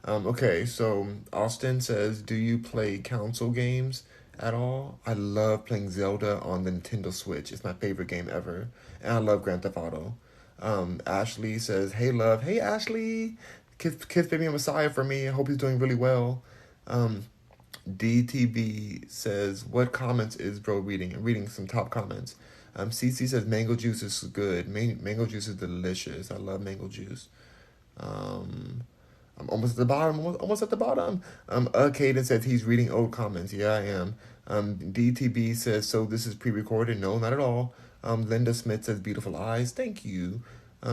Okay, so Austin says, do you play console games at all? I love playing Zelda on the Nintendo Switch. It's my favorite game ever. And I love Grand Theft Auto. Ashley says, hey, love. Hey, Ashley. Kiss Baby Messiah for me. I hope he's doing really well. Um, DTB says, what comments is bro reading? I'm reading some top comments. CC says, mango juice is good. Mango juice is delicious. I love mango juice. Um, I'm almost at the bottom. Almost at the bottom. Caden says he's reading old comments. Yeah, I am. DTB says, so this is pre-recorded. No, not at all. Linda Smith says, beautiful eyes. Thank you.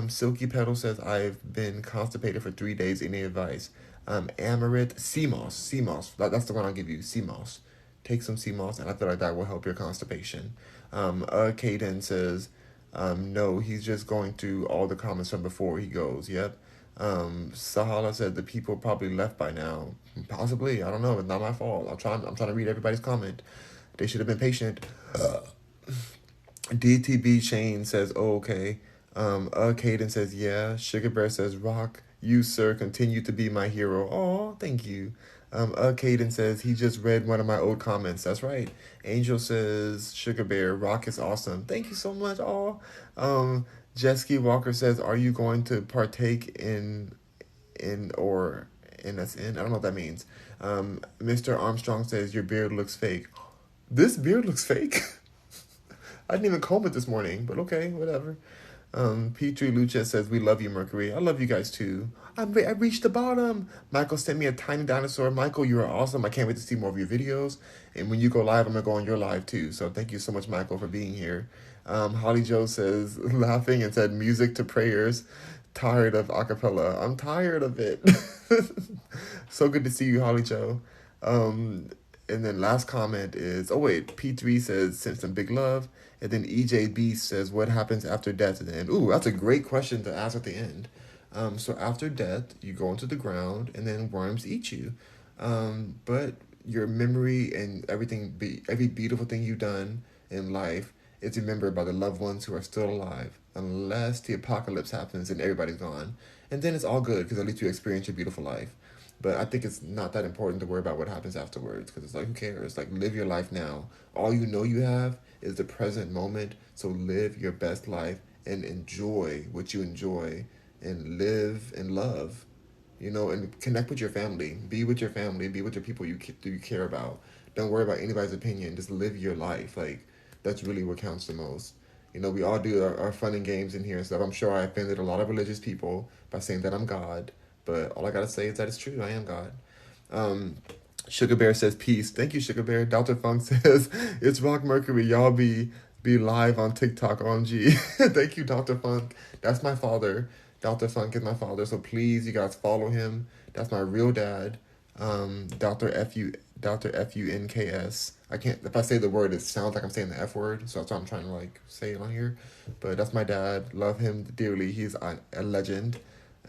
Silky Petal says, I've been constipated for 3 days. Any advice? Amaret, sea moss. That's the one I'll give you. Sea moss. Take some sea moss, and I feel like that will help your constipation. Caden says, no, he's just going through all the comments from before he goes. Yep. Sahala said the people probably left by now. Possibly, I don't know. It's not my fault. I'm trying to read everybody's comment. They should have been patient. DTB Shane says, oh, okay. Caden says, yeah. Sugar Bear says, rock. You, sir, continue to be my hero. Oh, thank you. Caden says, he just read one of my old comments. That's right. Angel says, Sugar Bear, rock is awesome. Thank you so much, all. Jesky Walker says, are you going to partake or in us in? I don't know what that means. Mr. Armstrong says, your beard looks fake. This beard looks fake? I didn't even comb it this morning, but okay, whatever. Petri Lucha says, we love you, Mercury. I love you guys too. I reached the bottom. Michael sent me a tiny dinosaur. Michael, you are awesome. I can't wait to see more of your videos. And when you go live, I'm going to go on your live too. So thank you so much, Michael, for being here. Holly Joe says, laughing and said, music to prayers. Tired of acapella. I'm tired of it. So good to see you, Holly Joe. And then last comment is, oh wait, P3 says, send some big love. And then EJB says, what happens after death at the end? Ooh, that's a great question to ask at the end. So after death, you go into the ground and then worms eat you. But your memory and every beautiful thing you've done in life is remembered by the loved ones who are still alive. Unless the apocalypse happens and everybody's gone. And then it's all good because at least you experience your beautiful life. But I think it's not that important to worry about what happens afterwards because it's like, who cares? Like, live your life now. All you know you have is the present moment. So live your best life and enjoy what you enjoy and live and love, you know, and connect with your family. Be with your family. Be with the people you care about. Don't worry about anybody's opinion. Just live your life. Like, that's really what counts the most. You know, we all do our fun and games in here and stuff. I'm sure I offended a lot of religious people by saying that I'm God. But all I gotta say is that it's true. I am God. Sugar Bear says peace. Thank you, Sugar Bear. Dr. Funk says it's Rock Mercury. Y'all be live on TikTok. OMG. Thank you, Dr. Funk. That's my father. Dr. Funk is my father. So please, you guys follow him. That's my real dad. Dr. Funks. I can't. If I say the word, it sounds like I'm saying the F word. So that's why I'm trying to like say it on here. But that's my dad. Love him dearly. He's a legend.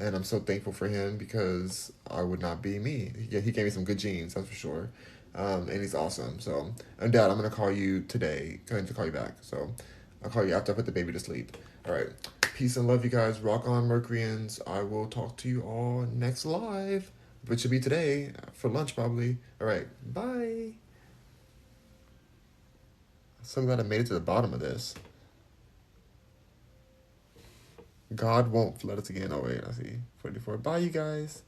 And I'm so thankful for him because I would not be me. Yeah, he gave me some good genes, that's for sure. And he's awesome. So, and Dad, I'm going to call you today. Going to call you back. So, I'll call you after I put the baby to sleep. All right. Peace and love, you guys. Rock on, Mercuryans. I will talk to you all next live, which should be today for lunch, probably. All right. Bye. So glad I made it to the bottom of this. God won't flood us again. Oh, wait, I see. 44. Bye, you guys.